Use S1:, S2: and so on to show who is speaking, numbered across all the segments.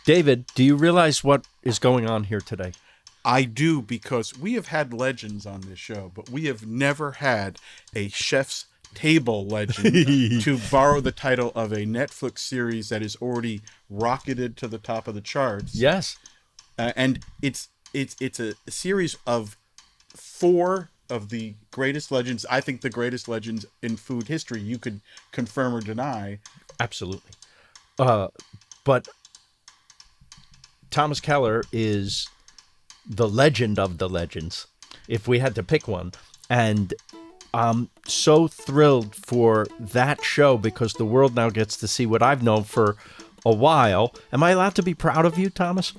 S1: David, do you realize what is going on here today?
S2: I do, because we have had legends on this show, but we have never had a chef's table legend to borrow the title of a Netflix series that is already rocketed to the top of the charts.
S1: Yes.
S2: And it's a series of 4 of the greatest legends. I think the greatest legends in food history. You could confirm or deny.
S1: Absolutely. But Thomas Keller is the legend of the legends, if we had to pick one. And I'm so thrilled for that show because the world now gets to see what I've known for a while. Am I allowed to be proud of you, Thomas?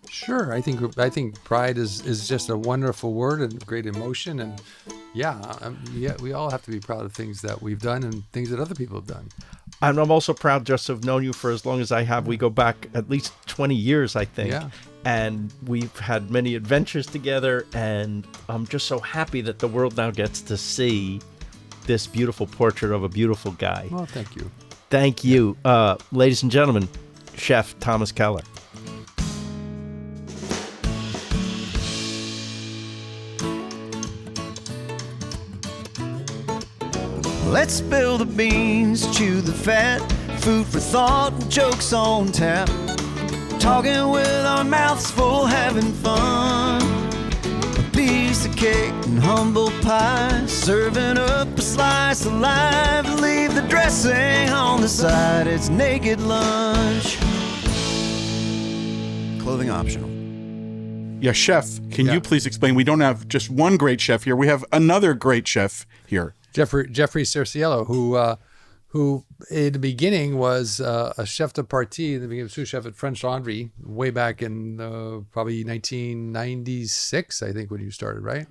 S3: Sure. I think pride is just a wonderful word and great emotion. And yeah, we all have to be proud of things that we've done and things that other people have done.
S1: And I'm also proud just to have known you for as long as I have. We go back at least 20 years, I think.
S3: Yeah.
S1: And we've had many adventures together. And I'm just so happy that the world now gets to see this beautiful portrait of a beautiful guy.
S3: Well, thank you.
S1: Thank you. Ladies and gentlemen, Chef Thomas Keller.
S4: Let's spill the beans, chew the fat, food for thought and jokes on tap. Talking with our mouths full, having fun. A piece of cake and humble pie, serving up a slice of life. Leave the dressing on the side, it's naked lunch. Clothing optional.
S2: Yeah, chef, can you please explain? We don't have just one great chef here. We have another great chef here.
S3: Jeffrey Cerciello, who in the beginning was a chef de partie, the beginning sous chef at French Laundry, way back in probably 1996, I think, when you started, right?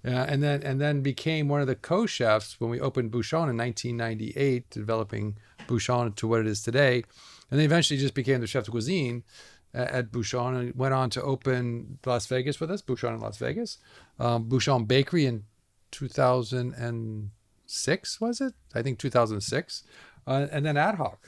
S3: And then became one of the co-chefs when we opened Bouchon in 1998, developing Bouchon to what it is today, and then eventually just became the chef de cuisine at Bouchon, and went on to open Las Vegas with us, Bouchon in Las Vegas, Bouchon Bakery in 2006, was it? I think 2006. And then Ad Hoc,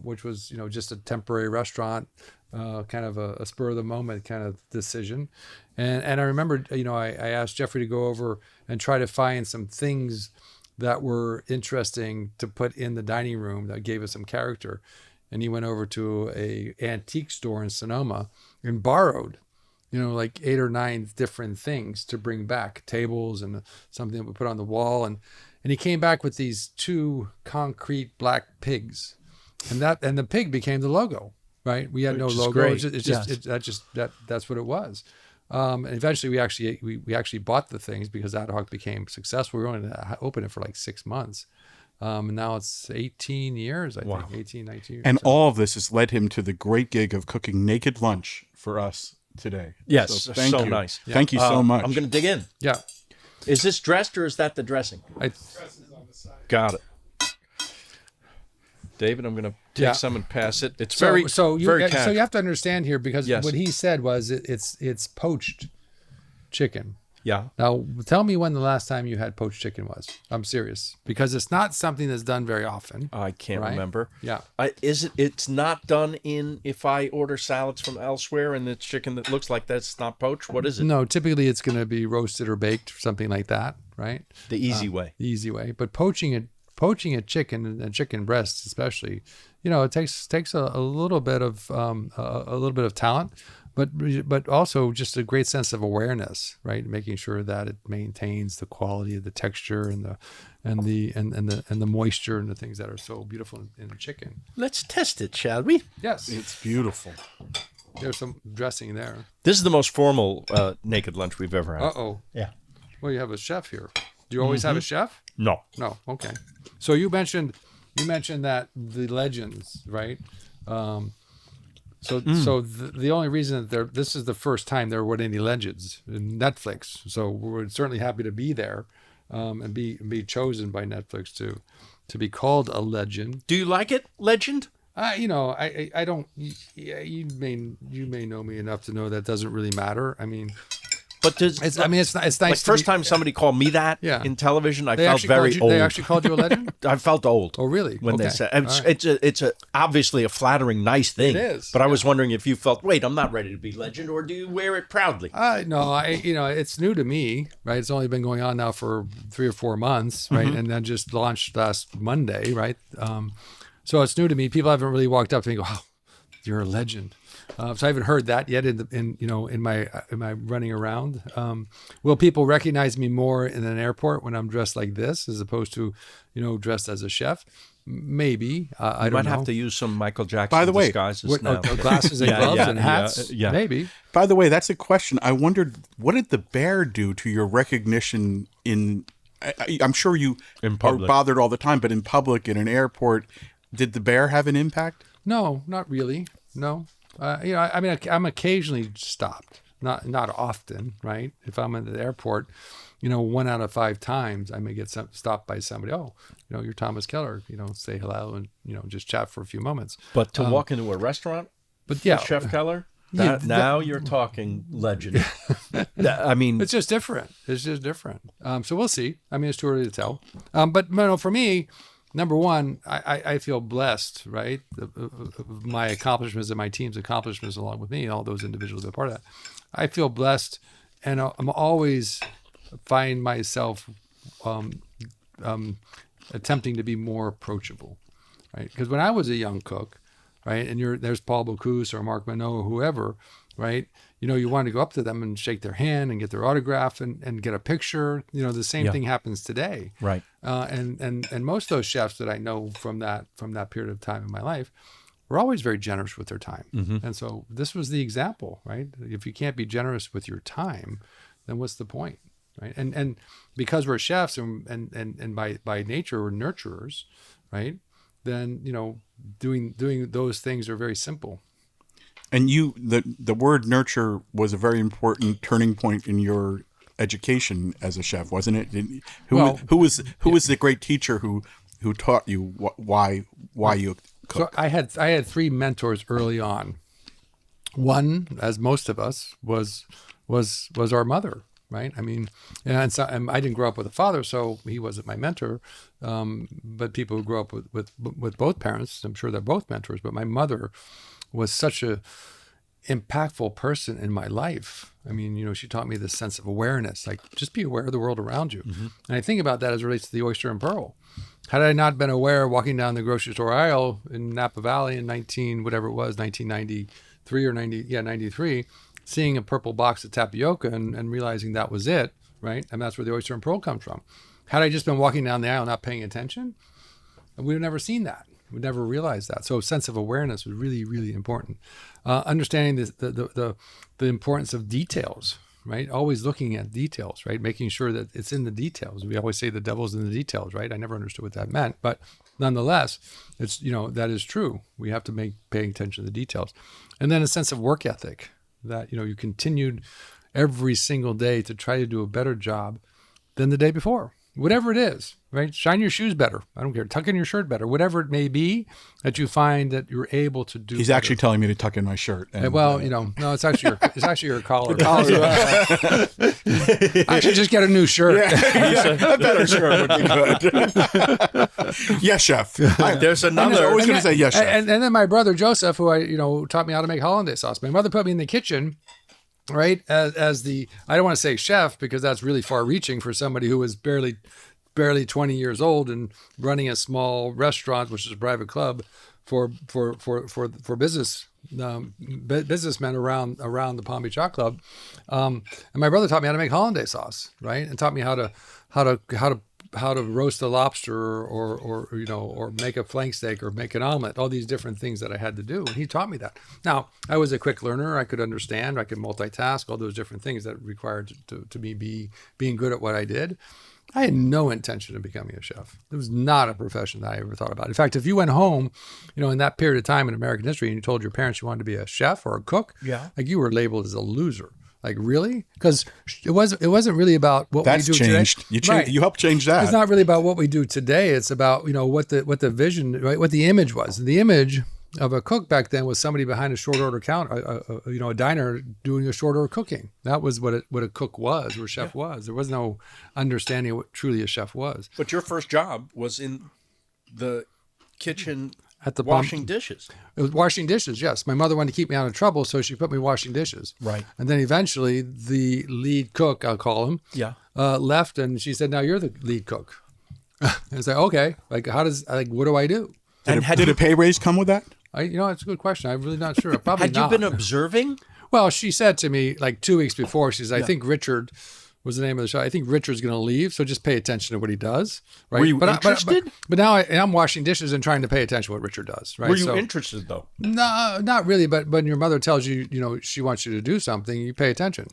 S3: which was, just a temporary restaurant, kind of a spur of the moment kind of decision. And I remember, I asked Jeffrey to go over and try to find some things that were interesting to put in the dining room that gave us some character. And he went over to a antique store in Sonoma and borrowed like 8 or 9 different things to bring back, tables and something that we put on the wall. And he came back with these 2 concrete black pigs, and the pig became the logo, right? We had no logo. That's what it was. And eventually we actually bought the things because Ad Hoc became successful. We were only to open it for like 6 months. And now it's 18 years, I think, 18, 19 years.
S2: And all of this has led him to the great gig of cooking naked lunch for us today.
S1: Yes,
S2: so thank you.
S1: nice.
S2: Yeah. Thank you so much.
S1: I'm going to dig in.
S3: Yeah.
S1: Is this dressed or is that the dressing? Got it. David, I'm going to take some and pass it. It's very
S3: so you
S1: casual.
S3: have to understand here, because what he said was it's poached chicken.
S1: Yeah.
S3: Now, tell me when the last time you had poached chicken was. I'm serious, because it's not something that's done very often.
S1: I can't remember.
S3: Yeah.
S1: It's not done if I order salads from elsewhere and it's chicken that looks like that's not poached? What is it?
S3: No, typically it's going to be roasted or baked or something like that, right?
S1: The easy way.
S3: The easy way. But poaching a chicken and chicken breasts especially, it takes a little bit of talent. But also just a great sense of awareness, right? Making sure that it maintains the quality of the texture and the moisture and the things that are so beautiful in the chicken.
S1: Let's test it, shall we?
S3: Yes,
S2: It's beautiful.
S3: there's some dressing there.
S1: This is the most formal naked lunch we've ever had. Yeah.
S3: Well, you have a chef here. Do you always have a chef?
S1: No.
S3: No. Okay. So you mentioned that the legends, right? So the only reason that this is the first time there were any legends in Netflix. So we're certainly happy to be there, and be chosen by Netflix to be called a legend.
S1: Do you like it, legend?
S3: I don't. You may know me enough to know that doesn't really matter. I mean,
S1: But
S3: It's nice.
S1: like
S3: to
S1: first
S3: be-
S1: time somebody called me that
S3: Yeah.
S1: in television, I
S3: They
S1: felt
S3: actually
S1: very
S3: called you,
S1: old.
S3: They actually called you a legend.
S1: I felt old.
S3: Oh, really?
S1: When they
S3: Okay.
S1: said
S3: All right.
S1: it's a obviously a flattering, nice thing.
S3: It is,
S1: But I was wondering if you felt, wait, I'm not ready to be legend, or do you wear it proudly?
S3: No, it's new to me, right? It's only been going on now for 3 or 4 months, right? And then just launched last Monday, right? So it's new to me. People haven't really walked up to me and go, "Wow, you're a legend." So I haven't heard that yet in my running around. Will people recognize me more in an airport when I'm dressed like this as opposed to, dressed as a chef? Maybe. I
S1: You
S3: don't
S1: might
S3: know.
S1: have to use some Michael Jackson
S2: By the way,
S1: disguises now.
S3: Glasses and
S1: Yeah,
S3: gloves
S1: yeah,
S3: and hats.
S1: yeah.
S3: Maybe.
S2: By the way, that's a question. I wondered, what did the bear do to your recognition in? I'm sure you
S1: In
S2: are
S1: public.
S2: bothered all the time, but in public, in an airport, did the bear have an impact?
S3: No, not really. No. I'm occasionally stopped, not often, right? If I'm at the airport, 1 out of 5 times I may get stopped by somebody. Oh, you're Thomas Keller. Say hello and just chat for a few moments.
S1: But to walk into a restaurant,
S3: But yeah,
S1: Chef Keller,
S3: Yeah,
S1: now you're talking legend. I mean,
S3: it's just different. So we'll see. I mean, it's too early to tell. But for me, number one, I feel blessed, right? My accomplishments and my team's accomplishments along with me, all those individuals that are part of that. I feel blessed, and I'm always find myself attempting to be more approachable, right? Because when I was a young cook, right, and there's Paul Bocuse or Mark Minot or whoever, right? You want to go up to them and shake their hand and get their autograph and get a picture. The same thing happens today.
S1: right.
S3: And most of those chefs that I know from that period of time in my life were always very generous with their time. And so this was the example, right? If you can't be generous with your time, then what's the point, right? And because we're chefs and by nature we're nurturers, right? Then doing those things are very simple.
S2: And the word nurture was a very important turning point in your education as a chef, wasn't it? Who was the great teacher who taught you why you cook?
S3: So I had 3 mentors early on. One, as most of us, was our mother, right? I mean, and I didn't grow up with a father, so he wasn't my mentor. But people who grew up with both parents, I'm sure they're both mentors. But my mother was such a impactful person in my life. I mean, she taught me this sense of awareness, like just be aware of the world around you. And I think about that as it relates to the oyster and pearl. Had I not been aware walking down the grocery store aisle in Napa Valley in 1993 or 93, seeing a purple box of tapioca and realizing that was it, right? And that's where the oyster and pearl comes from. Had I just been walking down the aisle not paying attention, we would have never seen that. We'd never realized that. So a sense of awareness was really, really important. Understanding the importance of details, right? Always looking at details, right? Making sure that it's in the details. We always say the devil's in the details, right? I never understood what that meant, but nonetheless, it's, that is true. We have to pay attention to the details. And then a sense of work ethic that, you continued every single day to try to do a better job than the day before. Whatever it is, right? Shine your shoes better. I don't care. Tuck in your shirt better. Whatever it may be that you find that you're able to do.
S2: He's
S3: better.
S2: actually telling me to tuck in my shirt. And,
S3: No, it's actually your collar. I should just get a new shirt.
S2: a better shirt would be good. Yes, chef.
S1: There's
S2: I was
S1: another.
S2: always going to say yes, chef.
S3: And then my brother Joseph, who taught me how to make hollandaise sauce. My mother put me in the kitchen, right, as the, I don't want to say chef because that's really far reaching for somebody who was barely 20 years old and running a small restaurant, which is a private club for business businessmen around the Palm Beach Yacht Club. And my brother taught me how to make hollandaise sauce, right, and taught me how to roast a lobster or make a flank steak or make an omelet, all these different things that I had to do. And he taught me that. Now, I was a quick learner. I could understand, I could multitask, all those different things that required to me being good at what I did. I had no intention of becoming a chef. It was not a profession that I ever thought about. In fact, if you went home, in that period of time in American history and you told your parents you wanted to be a chef or a cook, like you were labeled as a loser. Like, really? Because it wasn't really about what
S2: That's
S3: we do
S2: changed.
S3: today.
S2: You helped change that.
S3: It's not really about what we do today. It's about, what the vision, right? What the image was. And the image of a cook back then was somebody behind a short order counter, a diner doing a short order cooking. That was what a cook was, or a chef was. There was no understanding of what truly a chef was.
S1: But your first job was in the kitchen
S3: At the
S1: washing dishes.
S3: It was washing dishes, yes. My mother wanted to keep me out of trouble, so she put me washing dishes.
S1: Right.
S3: And then eventually the lead cook, I'll call him, left, and she said, "Now you're the lead cook." I was like, "Okay, like what do I do?"
S2: Did a pay raise come with that?
S3: It's a good question. I'm really not sure. Probably
S1: Had you
S3: not.
S1: been observing?
S3: Well, she said to me like 2 weeks before, she said, "I think Richard was the name of the show. I think Richard's going to leave, so just pay attention to what he does." Right?
S1: Were you interested?
S3: But now I'm washing dishes and trying to pay attention to what Richard does. Right?
S1: Were you interested though?
S3: No, not really. But when your mother tells you, she wants you to do something, you pay attention.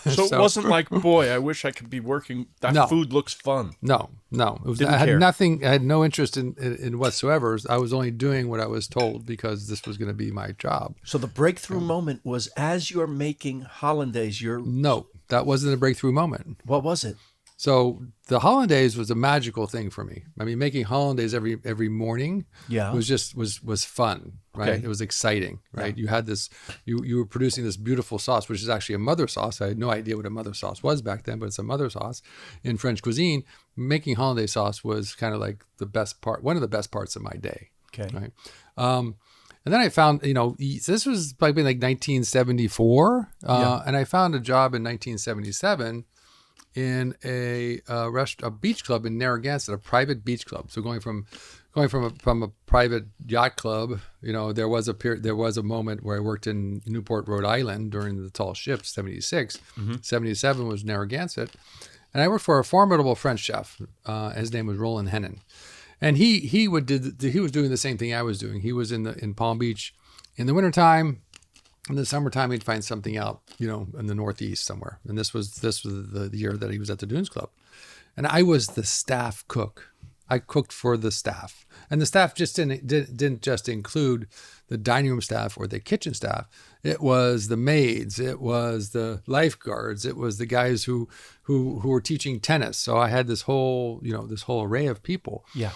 S1: So it wasn't like, boy, I wish I could be working. That food looks fun.
S3: No. It was,
S1: Didn't
S3: I had
S1: care.
S3: nothing. I had no interest in whatsoever. I was only doing what I was told because this was going to be my job.
S1: So the breakthrough moment was as you're making hollandaise.
S3: No, that wasn't a breakthrough moment.
S1: What was it?
S3: So the hollandaise was a magical thing for me. I mean, making hollandaise every morning was fun, right?
S1: Okay.
S3: It was exciting, right? You had this, you were producing this beautiful sauce, which is actually a mother sauce. I had no idea what a mother sauce was back then, but it's a mother sauce in French cuisine. Making hollandaise sauce was kind of like one of the best parts of my day.
S1: Okay.
S3: Right. And then I found, this was probably like 1974, and I found a job in 1977 in a beach club in Narragansett, a private beach club. So going from a private yacht club, there was a moment where I worked in Newport, Rhode Island during the tall ships, 76. 77 was Narragansett, and I worked for a formidable French chef. His name was Roland Hennon, and he was doing the same thing I was doing. He was in Palm Beach in the wintertime. In the summertime, he'd find something out, in the Northeast somewhere. And this was the year that he was at the Dunes Club. And I was the staff cook. I cooked for the staff. And the staff just didn't just include the dining room staff or the kitchen staff. It was the maids. It was the lifeguards. It was the guys who were teaching tennis. So I had this whole array of people.
S1: Yeah.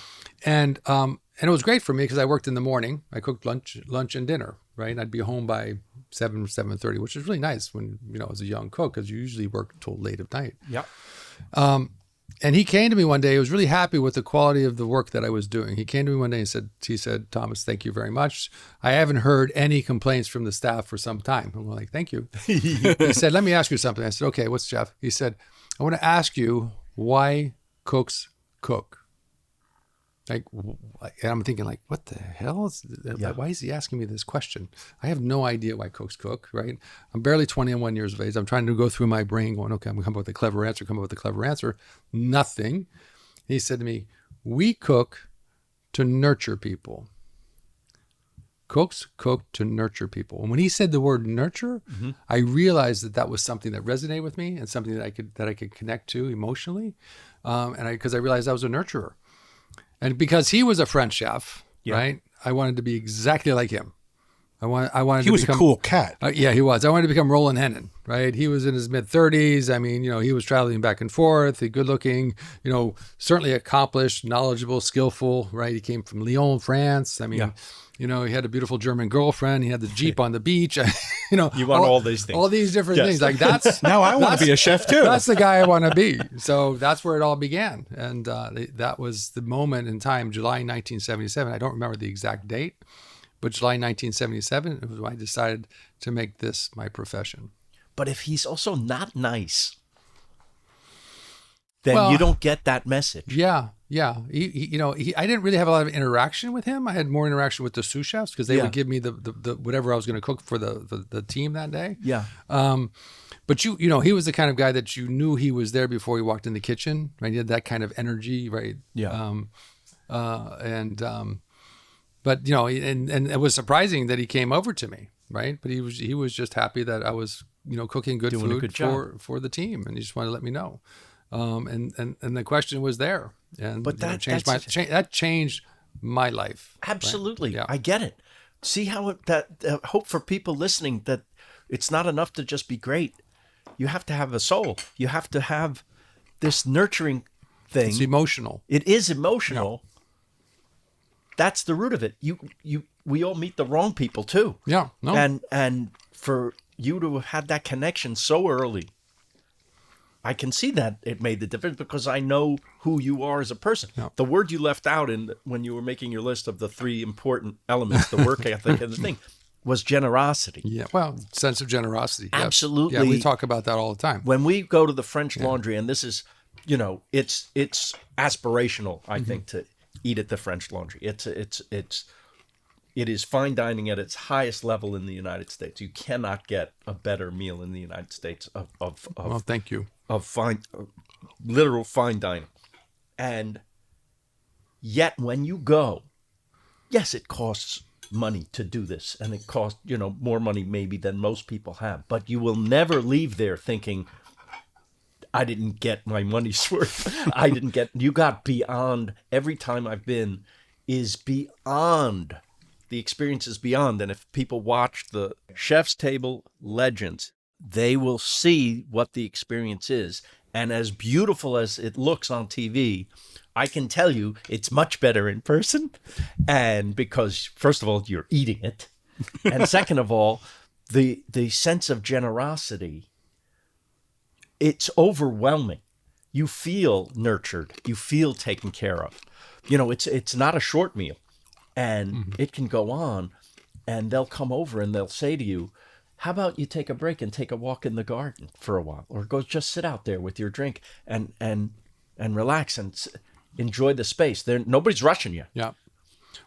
S3: And it was great for me because I worked in the morning. I cooked lunch and dinner, right? And I'd be home by 7:30, which is really nice when, as a young cook, because you usually work till late at night.
S1: Yeah.
S3: And he came to me one day. He was really happy with the quality of the work that I was doing. He came to me one day and he said, "Thomas, thank you very much. I haven't heard any complaints from the staff for some time." I'm like, "Thank you." He said, "Let me ask you something." I said, "Okay, what's Jeff?" He said, "I want to ask you why cooks cook." And I'm thinking, like, what the hell? Why is he asking me this question? I have no idea why cooks cook, right? I'm barely 21 years of age. I'm trying to go through my brain going, okay, I'm going to come up with a clever answer. Nothing. He said to me, "We cook to nurture people. Cooks cook to nurture people." And when he said the word nurture, I realized that was something that resonated with me and something that I could connect to emotionally. Because I realized I was a nurturer. And because he was a French chef, right? I wanted to be exactly like him. I wanted.
S2: He was a cool cat.
S3: Yeah, he was. I wanted to become Roland Hennon, right? He was in his mid-30s. I mean, he was traveling back and forth. He good-looking, certainly accomplished, knowledgeable, skillful, right? He came from Lyon, France. I mean, he had a beautiful German girlfriend. He had the Jeep on the beach.
S1: You want all these things.
S3: All these different things. Like
S2: Now I want to be a chef too.
S3: That's the guy I want to be. So that's where it all began. And that was the moment in time, July 1977. I don't remember the exact date, but July 1977, it was when I decided to make this my profession.
S1: But if he's also not nice, then you don't get that message.
S3: Yeah. I didn't really have a lot of interaction with him. I had more interaction with the sous chefs because they would give me the whatever I was going to cook for the team that day.
S1: Yeah.
S3: But he was the kind of guy that you knew he was there before he walked in the kitchen. Right? He had that kind of energy, right?
S1: Yeah.
S3: But and it was surprising that he came over to me, right? But he was just happy that I was cooking good
S1: Doing a
S3: food
S1: good job.
S3: for the team, and he just wanted to let me know. And the question was there, and
S1: but that
S3: changed my life.
S1: Absolutely,
S3: right? Yeah.
S1: I get it. See how hope for people listening that it's not enough to just be great. You have to have a soul. You have to have this nurturing thing.
S3: It's emotional.
S1: It is emotional.
S3: Yeah.
S1: That's the root of it. You we all meet the wrong people too.
S3: Yeah. No.
S1: And for you to have had that connection so early, I can see that it made the difference because I know who you are as a person.
S3: Yeah.
S1: The word you left out when you were making your list of the 3 important elements, the work ethic and the thing, was generosity.
S3: Yeah. Well, sense of generosity. Yes.
S1: Absolutely.
S3: Yeah, we talk about that all the time.
S1: When we go to the French Laundry, and this is, it's aspirational, I think, to eat at the French Laundry. It is fine dining at its highest level in the United States. You cannot get a better meal in the United States
S3: Well, thank you.
S1: of literal fine dining. And yet when you go, yes, it costs money to do this, and it costs, more money maybe than most people have, but you will never leave there thinking, I didn't get my money's worth. You got beyond. Every time I've been is beyond. The experience is beyond. And if people watch the Chef's Table Legends, they will see what the experience is. And as beautiful as it looks on TV, I can tell you it's much better in person. And because, first of all, you're eating it. And second of all, the sense of generosity, it's overwhelming. You feel nurtured. You feel taken care of. It's not a short meal. And it can go on, and they'll come over and they'll say to you, how about you take a break and take a walk in the garden for a while, or go just sit out there with your drink and relax and enjoy the space. Nobody's rushing you.
S3: Yeah.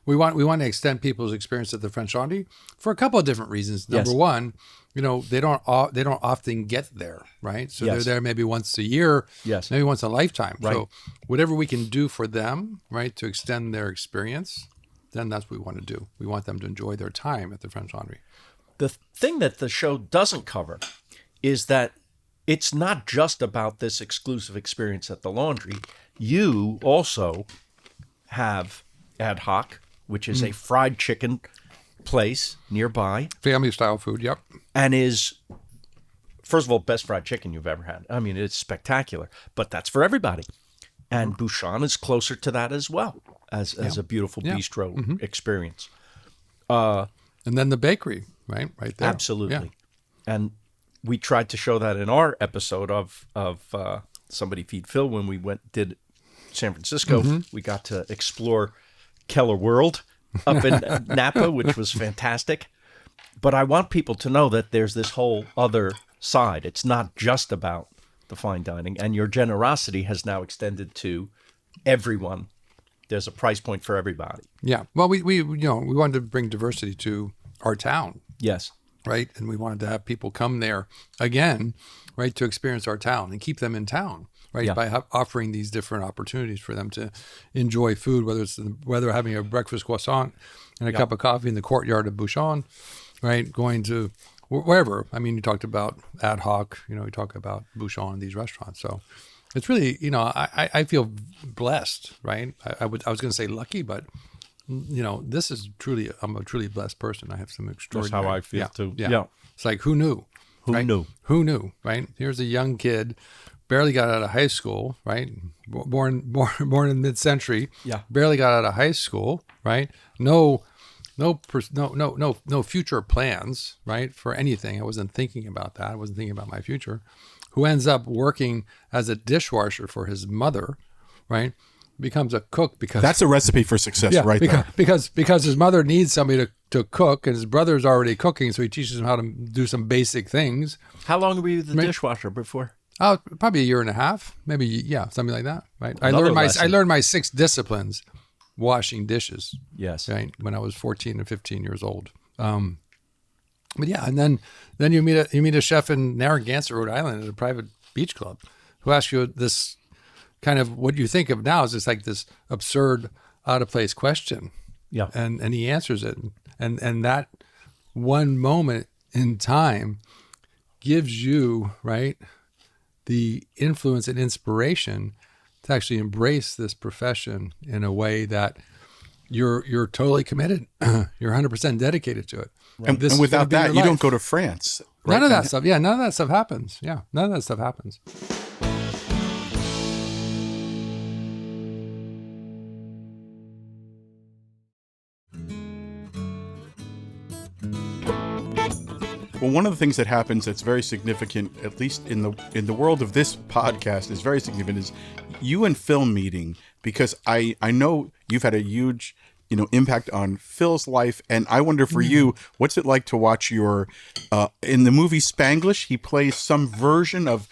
S3: We want to extend people's experience at the French Laundry for a couple of different reasons. Number one, they don't often get there, right? So they're there maybe once a year, maybe once in a lifetime.
S1: Right.
S3: So whatever we can do for them, right, to extend their experience, then that's what we want to do. We want them to enjoy their time at the French Laundry.
S1: The thing that the show doesn't cover is that it's not just about this exclusive experience at the laundry. You also have Ad Hoc, which is a fried chicken place nearby.
S3: Family style food, yep.
S1: And is, first of all, best fried chicken you've ever had. I mean, it's spectacular, but that's for everybody. And Bouchon is closer to that as well as a beautiful bistro experience.
S3: And then the bakery, right there.
S1: Absolutely.
S3: Yeah.
S1: And we tried to show that in our episode of Somebody Feed Phil when we did San Francisco. We got to explore Keller World up in Napa, which was fantastic. But I want people to know that there's this whole other side. It's not just about the fine dining, and your generosity has now extended to everyone. There's a price point for everybody.
S3: Yeah. Well, we wanted to bring diversity to our town.
S1: Yes.
S3: Right. And we wanted to have people come there again, right, to experience our town and keep them in town, right, by offering these different opportunities for them to enjoy food, whether having a breakfast croissant and a cup of coffee in the courtyard of Bouchon, right, going to wherever. I mean, you talked about Ad Hoc, you talk about Bouchon and these restaurants. So it's really, I feel blessed, right? I was going to say lucky, but this is truly, I'm a truly blessed person. I have some extraordinary.
S1: That's how I feel too.
S3: Yeah. It's like, who knew?
S1: Who knew?
S3: Who knew, right? Here's a young kid, barely got out of high school, right? Born in mid-century.
S1: Yeah.
S3: Barely got out of high school, right? No future plans, right, for anything. I wasn't thinking about that. I wasn't thinking about my future. Who ends up working as a dishwasher for his mother, right? Becomes a cook because
S2: that's a recipe for success, right there.
S3: Because his mother needs somebody to cook, and his brother's already cooking, so he teaches him how to do some basic things.
S1: How long were you the dishwasher before?
S3: Oh, probably a year and a half, maybe, something like that, right? I learned my 6 disciplines washing dishes.
S1: Yes.
S3: Right, when I was 14 and 15 years old. But yeah, and then you meet a chef in Narragansett, Rhode Island, at a private beach club, who asks you this kind of, what you think of now is it's like this absurd, out of place question.
S1: Yeah.
S3: And he answers it, and that one moment in time gives you, right, the influence and inspiration to actually embrace this profession in a way that you're totally committed. You're 100% dedicated to it.
S2: And without that, you don't go to France. Right?
S3: None of that stuff. Yeah, none of that stuff happens. Yeah, none of that stuff happens.
S2: Well, one of the things that happens that's very significant, at least in the world of this podcast, is very significant, is you and Phil meeting, because I know you've had a huge impact on Phil's life, and I wonder for you, what's it like to watch your in the movie Spanglish, he plays some version of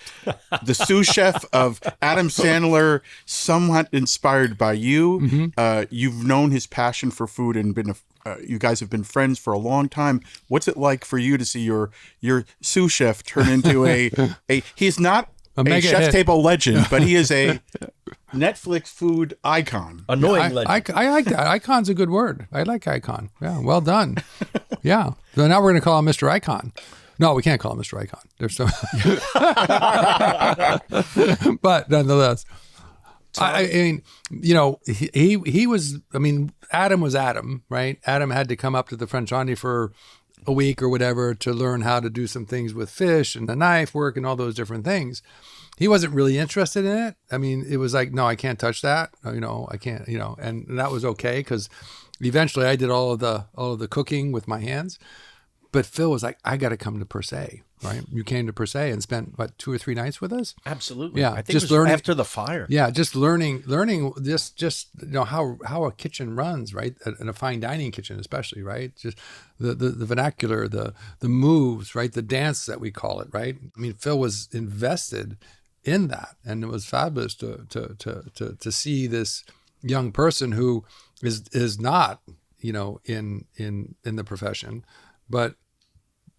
S2: the sous chef of Adam Sandler, somewhat inspired by you. You've known his passion for food and been you guys have been friends for a long time. What's it like for you to see your sous chef turn into a he's not a chef's table legend, but he is a Netflix food icon.
S1: Annoying legend.
S3: I like that. Icon's a good word. I like icon. Yeah, well done. Yeah. So now we're going to call him Mr. Icon. No, we can't call him Mr. Icon. There's so, but nonetheless, I mean, he was. I mean, Adam was Adam, right? Adam had to come up to the French Laundry for a week or whatever to learn how to do some things with fish and the knife work and all those different things. He wasn't really interested in it. I mean, it was like, no, I can't touch that. I can't, and that was okay because eventually I did all of the cooking with my hands. But Phil was like, I got to come to Per Se, right? You came to Per Se and spent, 2 or 3 nights with us?
S1: Absolutely.
S3: Yeah.
S1: I think just it was learning after the fire.
S3: Yeah. Just learning just how a kitchen runs, right? In a fine dining kitchen, especially, right? Just the vernacular, the moves, right? The dance that we call it, right? I mean, Phil was invested in that. And it was fabulous to see this young person who is not, in the profession, but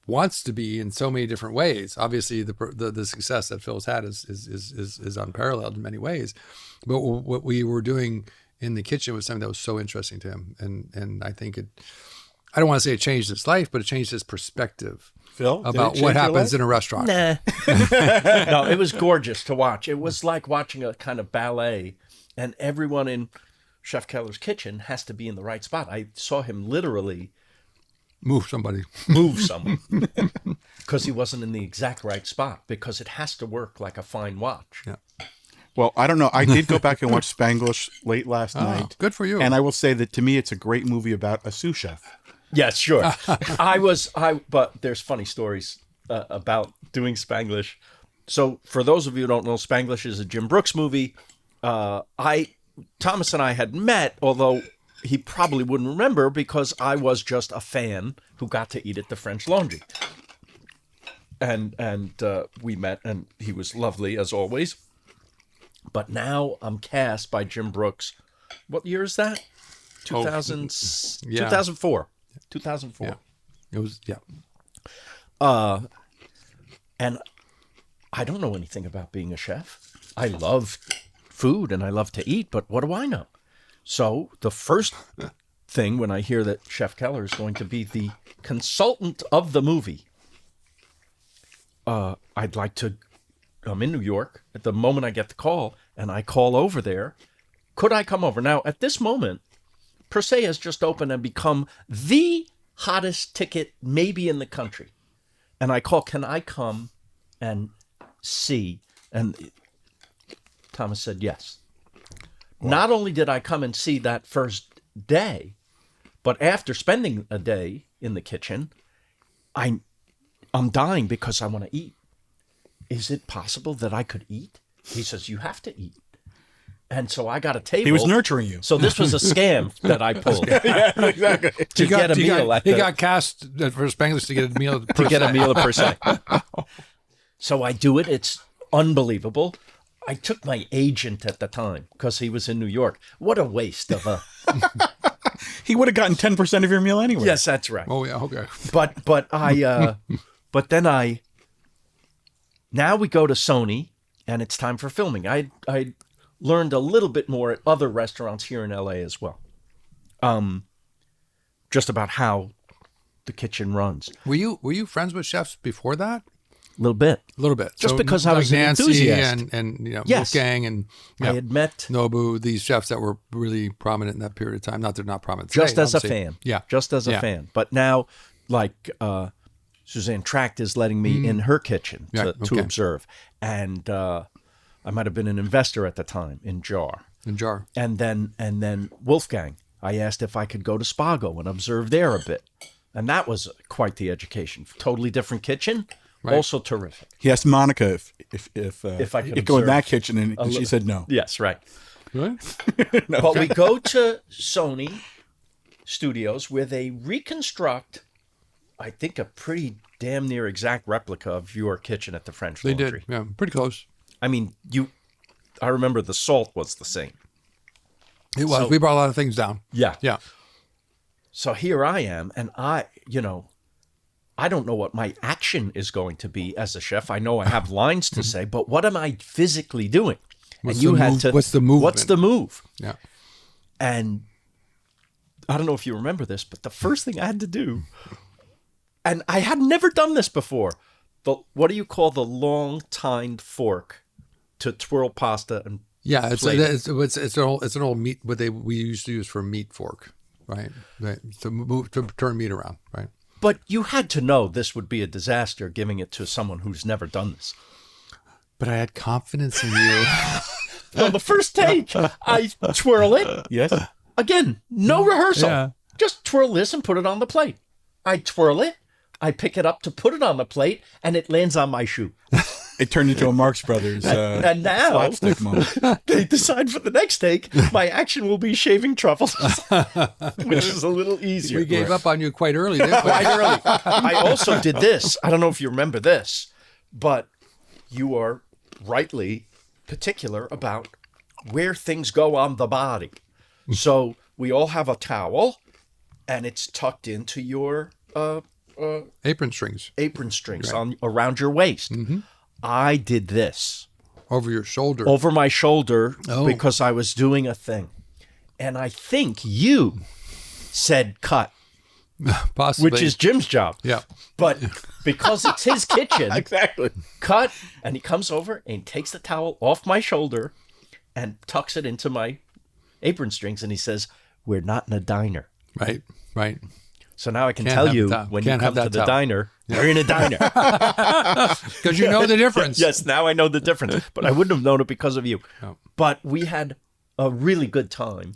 S3: wants to be in so many different ways. Obviously, the success that Phil's had is unparalleled in many ways. But what we were doing in the kitchen was something that was so interesting to him, and I think I don't want to say it changed his life, but it changed his perspective,
S2: Phil,
S3: about what happens in a restaurant.
S1: Nah. No, it was gorgeous to watch. It was like watching a kind of ballet, and everyone in Chef Keller's kitchen has to be in the right spot. I saw him literally
S3: move someone
S1: because he wasn't in the exact right spot, because it has to work like a fine watch.
S3: Yeah.
S2: Well, I don't know. I did go back and watch Spanglish late last night.
S3: Good for you.
S2: And I will say that to me, it's a great movie about a sous chef.
S1: Yes, sure. But there's funny stories about doing Spanglish. So for those of you who don't know, Spanglish is a Jim Brooks movie. Thomas and I had met, although he probably wouldn't remember, because I was just a fan who got to eat at the French Laundry. And we met, and he was lovely as always. But now I'm cast by Jim Brooks. What year is that? 2004. 2004.
S3: Yeah. It was, yeah.
S1: And I don't know anything about being a chef. I love food and I love to eat, but what do I know? So the first thing when I hear that Chef Keller is going to be the consultant of the movie, I'm in New York at the moment I get the call, and I call over there. Could I come over? Now, at this moment, Per Se has just opened and become the hottest ticket maybe in the country. And I call, can I come and see? And Thomas said yes. Wow. Not only did I come and see that first day, but after spending a day in the kitchen, I'm dying because I want to eat. Is it possible that I could eat? He says, you have to eat. And so I got a table.
S2: He was nurturing you.
S1: So this was a scam that I pulled.
S2: Yeah, exactly.
S1: He
S3: got cast for Spanglish to get a meal
S1: per se. So I do it. It's unbelievable. I took my agent at the time because he was in New York. What a waste of a...
S2: He would have gotten 10% of your meal anyway.
S1: Yes, that's right.
S3: Oh, yeah, okay.
S1: Now we go to Sony, and it's time for filming. I learned a little bit more at other restaurants here in LA as well. Just about how the kitchen runs.
S3: Were you friends with chefs before that?
S1: A little bit.
S3: Just
S1: so, because I was an
S3: Nancy
S1: enthusiast.
S3: and
S1: Yes.
S3: Wolfgang and
S1: I had met
S3: Nobu, these chefs that were really prominent in that period of time. Not they're not prominent today,
S1: just as a
S3: obviously.
S1: fan.
S3: Yeah.
S1: Just as a fan. But now, like, Suzanne Tract is letting me in her kitchen to observe. And I might have been an investor at the time in Jar. And then Wolfgang, I asked if I could go to Spago and observe there a bit. And that was quite the education. Totally different kitchen,
S3: Right.
S1: also terrific.
S2: He asked Monica
S1: If I could
S2: you go in
S1: observe.
S2: that kitchen, and she said no.
S1: Yes, right.
S3: Right?
S1: But we go to Sony Studios where they reconstruct, I think, a pretty damn near exact replica of your kitchen at the French
S3: They
S1: Laundry.
S3: did. Yeah, pretty close.
S1: I mean, I remember the salt was the same.
S3: It was.
S1: So-
S3: We brought a lot of things down.
S1: Yeah.
S3: Yeah.
S1: So here I am, and I don't know what my action is going to be as a chef. I know I have lines to say, but what am I physically doing?
S3: What's
S1: and you
S3: the
S1: had
S3: move-
S1: to.
S3: what's the movement?
S1: What's the move?
S3: Yeah.
S1: And I don't know if you remember this, but the first thing I had to do, and I had never done this before, what do you call the long tined fork to twirl pasta and
S3: Yeah, it's
S1: plate?
S3: an old meat what we used to use for a meat fork, right? Right. To turn meat around, right?
S1: But you had to know this would be a disaster giving it to someone who's never done this.
S3: But I had confidence in you.
S1: On the first take, I twirl it.
S2: Yes.
S1: Again, no rehearsal.
S3: Yeah.
S1: Just twirl this and put it on the plate. I twirl it. I pick it up to put it on the plate, and it lands on my shoe.
S2: It turned into a Marx Brothers
S1: And now
S2: slapstick moment.
S1: they decide for the next take, my action will be shaving truffles, which is a little easier.
S3: We gave up on you quite early, didn't we?
S1: Quite early. I also did this. I don't know if you remember this, but you are rightly particular about where things go on the body. So we all have a towel, and it's tucked into your
S3: Apron strings
S1: apron strings on around your waist. I did this
S3: over your shoulder.
S1: over my shoulder
S3: Oh.
S1: because I was doing a thing, and I think you said cut,
S3: Possibly.
S1: which is Jim's job.
S3: Yeah.
S1: But because it's his kitchen,
S2: Exactly.
S1: cut, and he comes over and takes the towel off my shoulder and tucks it into my apron strings, and he says, "We're not in a diner."
S3: Right. Right.
S1: So now I can
S3: Can't
S1: tell
S3: have
S1: you
S3: that-
S1: when you
S3: can't have
S1: come to
S3: that
S1: the
S3: towel.
S1: diner, we're in a diner.
S3: Because you know the difference.
S1: Yes, now I know the difference, but I wouldn't have known it because of you.
S3: Oh.
S1: But we had a really good time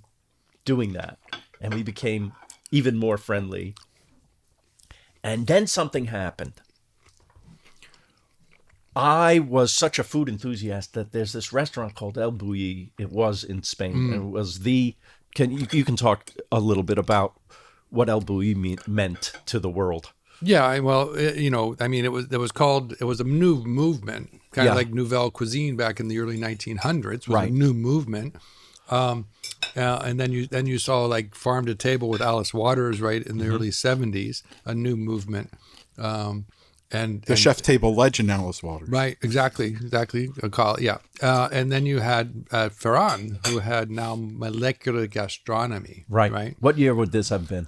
S1: doing that, and we became even more friendly. And then something happened. I was such a food enthusiast that there's this restaurant called El Bulli. It was in Spain. And it was you can talk a little bit about what El Bulli meant to the world.
S3: Yeah, it was a new movement, kind
S1: Yeah.
S3: of like Nouvelle Cuisine back in the early 1900s. Was
S1: Right.
S3: a new movement, and then you saw like Farm to Table with Alice Waters, right, in the early 70s, a new movement, and
S2: The chef table legend, Alice Waters.
S3: right, exactly, a call, yeah, and then you had Ferran, who had now molecular gastronomy, right,
S1: What year would this have been?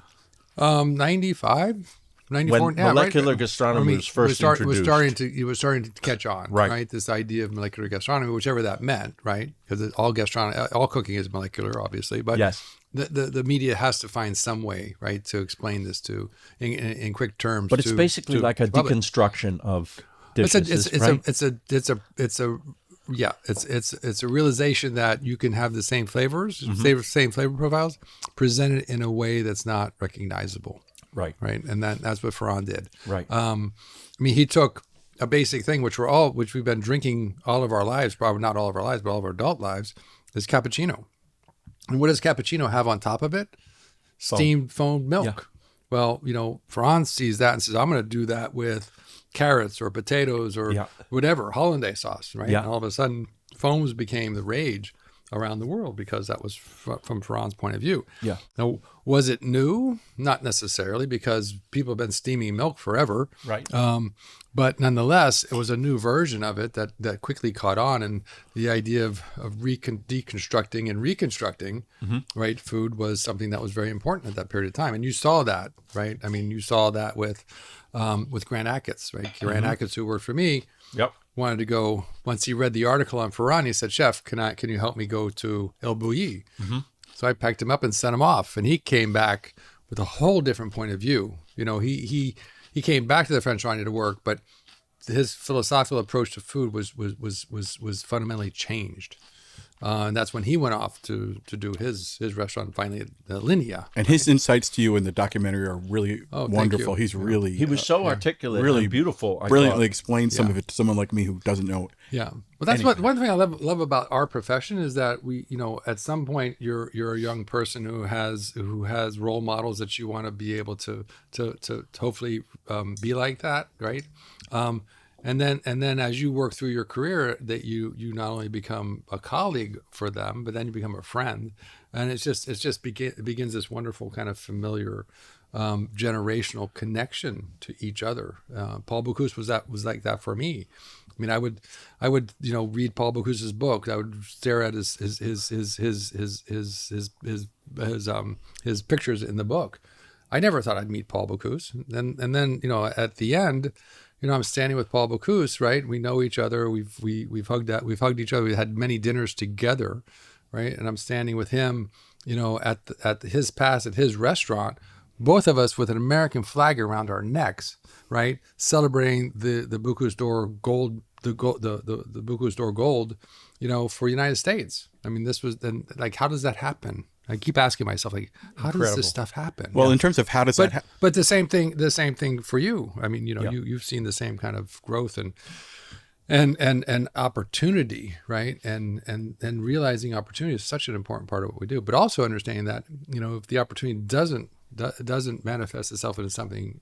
S3: 95. 94,
S1: When
S3: yeah, right.
S1: molecular gastronomy was first introduced.
S3: It was starting to catch on,
S1: Right.
S3: This idea of molecular gastronomy, whichever that meant, right? Because all cooking is molecular, obviously, but
S1: Yes.
S3: the media has to find some way, right, to explain this in quick terms.
S1: But it's basically like a
S3: to public.
S1: deconstruction of
S3: It's
S1: dishes,
S3: a realization that you can have the same flavors,
S1: Mm-hmm.
S3: same flavor profiles, presented in a way that's not recognizable.
S1: right.
S3: Right, and that's what Ferran did.
S1: Right.
S3: I mean, he took a basic thing, which we've been drinking all of our lives, probably not all of our lives, but all of our adult lives, is cappuccino. And what does cappuccino have on top of it? Steamed foamed milk.
S1: Yeah.
S3: Well, Ferran sees that and says, "I'm going to do that with carrots or potatoes or
S1: Yeah.
S3: whatever, hollandaise sauce," right?
S1: Yeah.
S3: And all of a sudden, foams became the rage around the world because that was from Ferran's point of view.
S1: Yeah.
S3: Now, was it new? Not necessarily, because people have been steaming milk forever.
S1: Right.
S3: But nonetheless, it was a new version of it that quickly caught on, and the idea of deconstructing and reconstructing, right, food was something that was very important at that period of time. And you saw that, right? I mean, you saw that with Grant Achatz, right? Grant Achatz, who worked for me,
S1: Yep.
S3: wanted to go. Once he read the article on Ferran, he said, "Chef, can you help me go to El Bulli?" So I packed him up and sent him off, and he came back with a whole different point of view. He came back to the French Laundry to work, but his philosophical approach to food was fundamentally changed. And that's when he went off to do his restaurant finally at Linea.
S2: And his insights to you in the documentary are really
S3: thank
S2: wonderful.
S3: you.
S2: He's really
S1: He was so articulate,
S2: really
S1: and beautiful. I
S2: brilliantly
S1: thought.
S2: explained some of it to someone like me who doesn't know it.
S3: Yeah, well, that's one thing I love about our profession is that we, at some point you're a young person who has role models that you want to be able to hopefully be like that, right? And then as you work through your career, that you not only become a colleague for them, but then you become a friend, and it begins this wonderful kind of familiar generational connection to each other. Paul Bocuse was like that for me. I mean, I would read Paul Bocuse's book. I would stare at his pictures in the book. I never thought I'd meet Paul Bocuse. And then at the end, I'm standing with Paul Bocuse, right? We know each other. We've hugged each other. We had many dinners together, right? And I'm standing with him, at his restaurant, both of us with an American flag around our necks, right? Celebrating the Bocuse d'Or gold, the Bocuse d'Or gold, for United States. I mean, this was then like, how does that happen? I keep asking myself, like, how does this stuff happen?
S2: Well, in terms of how does that happen?
S3: But the same thing for you. I mean, you've seen the same kind of growth and opportunity, right? And realizing opportunity is such an important part of what we do. But also understanding that, if the opportunity doesn't manifest itself into something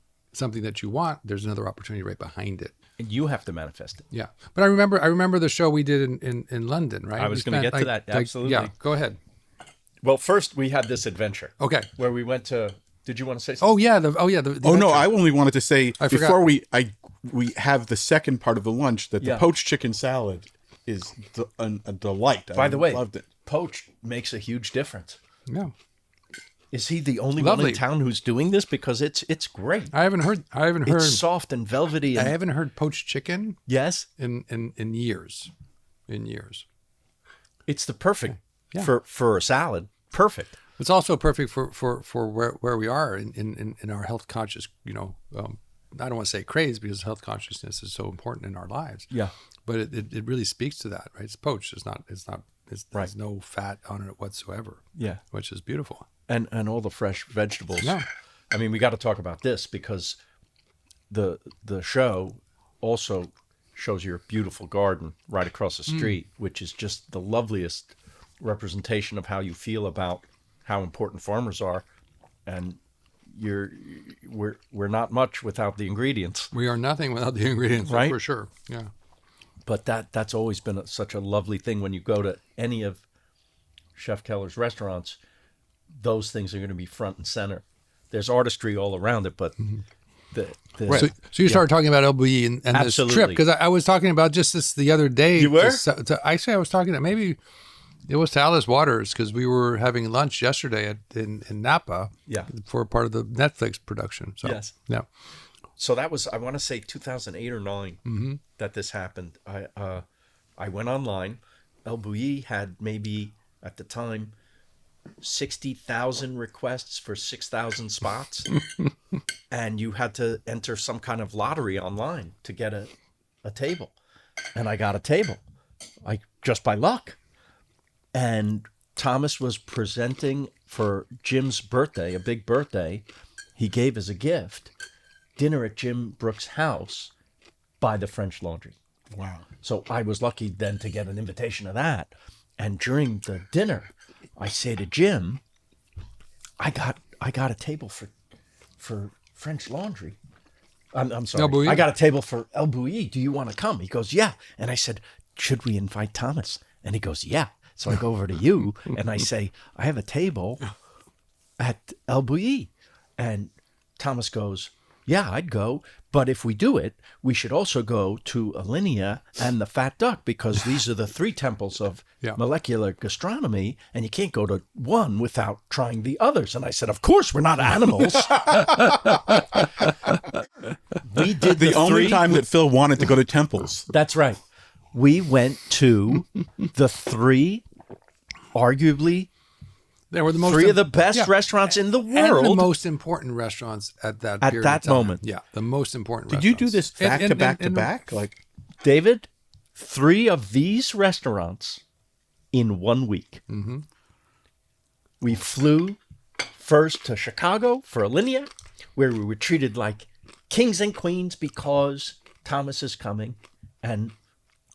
S3: that you want, there's another opportunity right behind it.
S1: And you have to manifest it.
S3: Yeah. But I remember the show we did in London, right?
S1: I was going to get to that. Absolutely.
S3: Yeah. Go ahead.
S1: Well, first we had this adventure.
S3: Okay.
S1: Where we went to. Did you want to say something?
S3: Oh yeah.
S2: No! I only wanted to say
S3: I
S2: before we have the second part of the lunch that the poached chicken salad is a delight.
S1: By the way,
S2: loved it.
S1: Poached makes a huge difference.
S3: Yeah.
S1: Is he the only one in town who's doing this? Because it's great.
S3: I haven't heard.
S1: It's soft and velvety. And,
S3: I haven't heard poached chicken.
S1: Yes.
S3: In years. In years. It's
S1: the perfect for a salad. Perfect.
S3: It's also perfect for where we are in our health conscious. I don't want to say craze because health consciousness is so important in our lives.
S1: Yeah.
S3: But it really speaks to that, right? It's poached. There's no fat on it whatsoever.
S1: Yeah.
S3: Which is beautiful.
S1: And all the fresh vegetables.
S3: Yeah.
S1: I mean, we got to talk about this because the show also shows your beautiful garden right across the street, which is just the loveliest representation of how you feel about how important farmers are. And we're not much without the ingredients.
S3: We are nothing without the ingredients,
S1: right?
S3: For sure. Yeah.
S1: But that's always been such a lovely thing when you go to any of Chef Keller's restaurants. Those things are going to be front and center. There's artistry all around it, but
S3: right. So you started talking about LBE and this trip because I was talking about just this the other day.
S1: You were?
S3: Actually, I was talking to maybe it was to Alice Waters because we were having lunch yesterday in Napa.
S1: Yeah.
S3: For part of the Netflix production. So,
S1: yes.
S3: Yeah.
S1: So that was, I want to say 2008 or 9 that this happened. I went online. El Bulli had maybe at the time 60,000 requests for 6,000 spots, and you had to enter some kind of lottery online to get a table. And I got a table, just by luck. And Thomas was presenting for Jim's birthday, a big birthday. He gave as a gift dinner at Jim Brooks' house by the French Laundry.
S2: Wow. So
S1: I was lucky then to get an invitation to that. And during the dinner, I say to Jim, I got a table for French Laundry. I'm sorry. I got a table for El Bulli. Do you want to come? He goes, yeah. And I said, should we invite Thomas? And he goes, yeah. So I go over to you and I say, I have a table at El Bulli. And Thomas goes, yeah, I'd go. But if we do it, we should also go to Alinea and the Fat Duck, because these are the three temples of molecular gastronomy, and you can't go to one without trying the others. And I said, of course, we're not animals. We did
S2: the only time that Phil wanted to go to temples.
S1: That's right. We went to the three, arguably,
S3: they were the most
S1: three of the best restaurants in the world.
S3: And the most important restaurants at that period
S1: that
S3: of time.
S1: moment.
S3: Yeah, the most important
S2: Did you
S3: restaurants.
S2: do this back to back to back? Like,
S1: David, three of these restaurants in 1 week. We flew first to Chicago for Alinea, where we were treated like kings and queens because Thomas is coming. And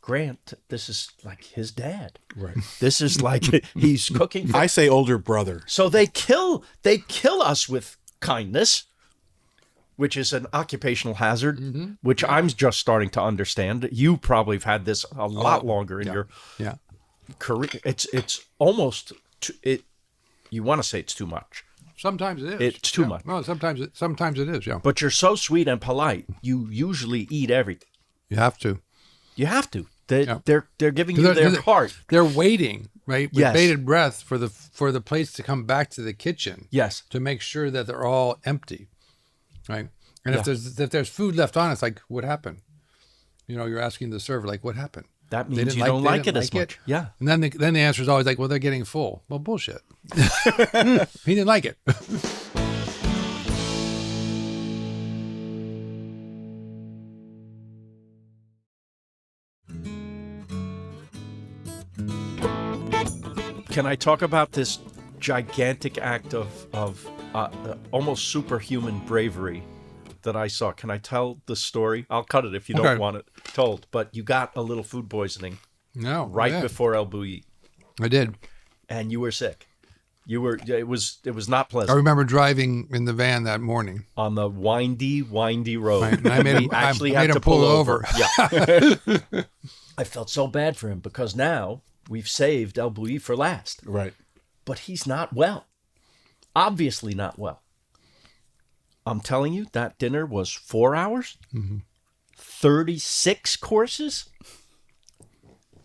S1: Grant, this is like his dad.
S2: Right.
S1: This is like he's cooking.
S2: I say older brother.
S1: So they kill us with kindness, which is an occupational hazard, which I'm just starting to understand. You probably have had this a lot longer in your career. It's almost you want to say it's too much.
S3: Sometimes it is.
S1: It's too much.
S3: No, sometimes it is. Yeah.
S1: But you're so sweet and polite. You usually eat everything.
S3: You have to.
S1: You have to. They're giving you their heart.
S3: They're waiting, right, with
S1: Yes.
S3: bated breath for the plates to come back to the kitchen.
S1: Yes.
S3: To make sure that they're all empty, right? And if there's food left on, it's like, what happened? You're asking the server, like, what happened?
S1: That means you don't like it as much. Yeah.
S3: And then the answer is always like, well, they're getting full. Well, bullshit. He didn't like it.
S1: Can I talk about this gigantic act of almost superhuman bravery that I saw? Can I tell the story? I'll cut it if you don't want it told. But you got a little food poisoning before El Bulli,
S3: I did.
S1: and you were sick. You were. It was not
S3: I
S1: pleasant
S3: remember driving in the van that morning.
S1: on the windy road.
S3: Right, and I made
S1: We
S3: him,
S1: actually
S3: I
S1: had
S3: made
S1: to
S3: him pull over.
S1: Yeah. I felt so bad for him because now we've saved El Bulli for last.
S2: Right.
S1: But he's not well. Obviously not well. I'm telling you, that dinner was 4 hours, 36 courses.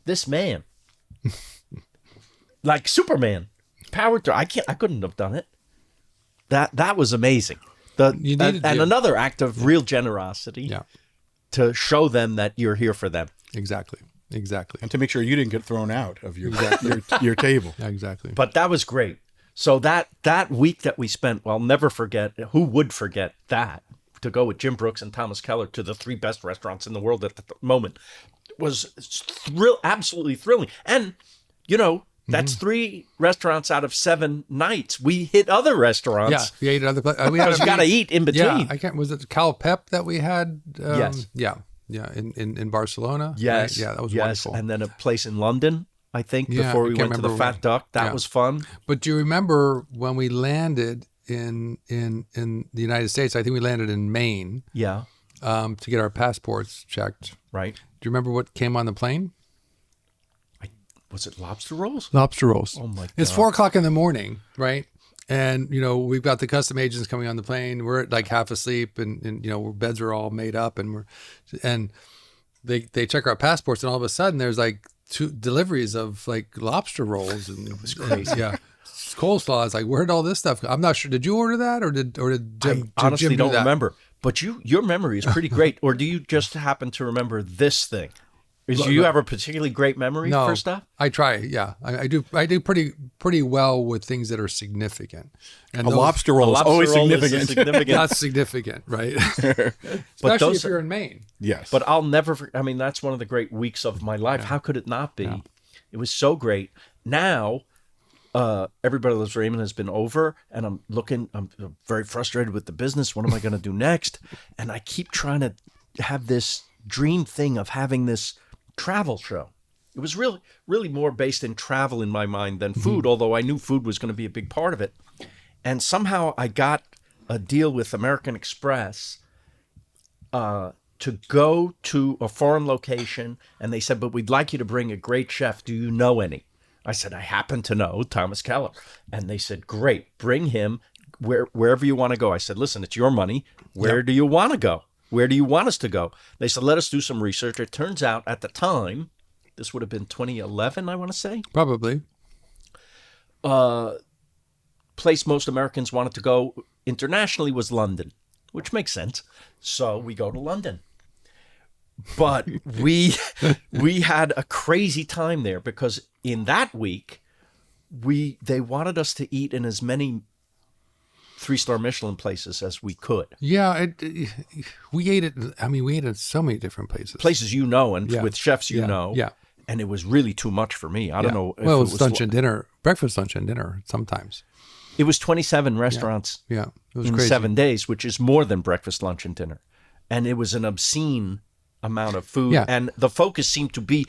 S1: This man, like Superman, powered through. I couldn't have done it. That was amazing. Another act of real generosity to show them that you're here for them.
S3: Exactly.
S2: And to make sure you didn't get thrown out of your table.
S3: Yeah, exactly.
S1: But that was great. So that week that we spent, well, I'll never forget. Who would forget that? To go with Jim Brooks and Thomas Keller to the 3 best restaurants in the world at the moment was absolutely thrilling. And, that's 3 restaurants out of 7 nights. We hit other restaurants.
S3: Yeah, we ate at other places.
S1: Because you got to eat in between.
S3: Yeah, was it Cal Pep that we had?
S1: Yes.
S3: Yeah, in Barcelona.
S1: Yes.
S3: Right? Yeah, that was wonderful.
S1: And then a place in London, I think,
S3: Yeah,
S1: before
S3: I
S1: we
S3: can't
S1: went to the
S3: remember
S1: Fat Duck. That was fun.
S3: But do you remember when we landed in the United States? I think we landed in Maine.
S1: Yeah.
S3: To get our passports checked.
S1: Right.
S3: Do you remember what came on the plane?
S1: Was it lobster rolls?
S3: Lobster rolls.
S1: Oh my God.
S3: It's 4:00 in the morning, right? And we've got the custom agents coming on the plane. We're like half asleep, and our beds are all made up, and they check our passports, and all of a sudden there's like 2 deliveries of like lobster rolls, and it was
S1: crazy.
S3: Yeah, coleslaw. It's like, where'd all this stuff? I'm not sure. Did you order that, or did Jim?
S1: I honestly
S3: Jim do
S1: don't
S3: that?
S1: remember. But your memory is pretty great. Or do you just happen to remember this thing? Do you have a particularly great memory for stuff?
S3: I try. Yeah, I do. I do pretty well with things that are significant. And
S2: A lobster roll is always significant.
S3: That's significant, right?
S1: But
S3: Especially if you're in Maine.
S2: Yes.
S1: But I'll never. I mean, that's one of the great weeks of my life. How could it not be?
S3: Yeah.
S1: It was so great. Now, Everybody Loves Raymond has been over, and I'm very frustrated with the business. What am I going to do next? And I keep trying to have this dream thing of having this travel show. It was really more based in travel in my mind than food, although I knew food was going to be a big part of it. And somehow I got a deal with American Express to go to a foreign location, and they said, but we'd like you to bring a great chef. Do you know any? I said, I happen to know Thomas Keller. And they said, great, bring him wherever you want to go. I said, listen, it's your money. Where do you want to go? Where do you want us to go? They said, let us do some research. It turns out at the time, this would have been 2011, I want to say.
S3: Probably.
S1: Place most Americans wanted to go internationally was London, which makes sense. So we go to London. But we had a crazy time there because in that week, they wanted us to eat in as many 3-star Michelin places as we could.
S3: Yeah, we ate it. I mean, we ate at so many different places.
S1: Places and with chefs you know.
S3: Yeah.
S1: and it was really too much for me. I don't know. If
S3: Well, it
S1: it
S3: was
S1: was
S3: lunch and dinner, breakfast, lunch and dinner sometimes.
S1: It was 27 restaurants
S3: Yeah, it was
S1: in
S3: crazy.
S1: 7 days, which is more than breakfast, lunch, and dinner. And it was an obscene amount of food.
S3: Yeah.
S1: And the focus seemed to be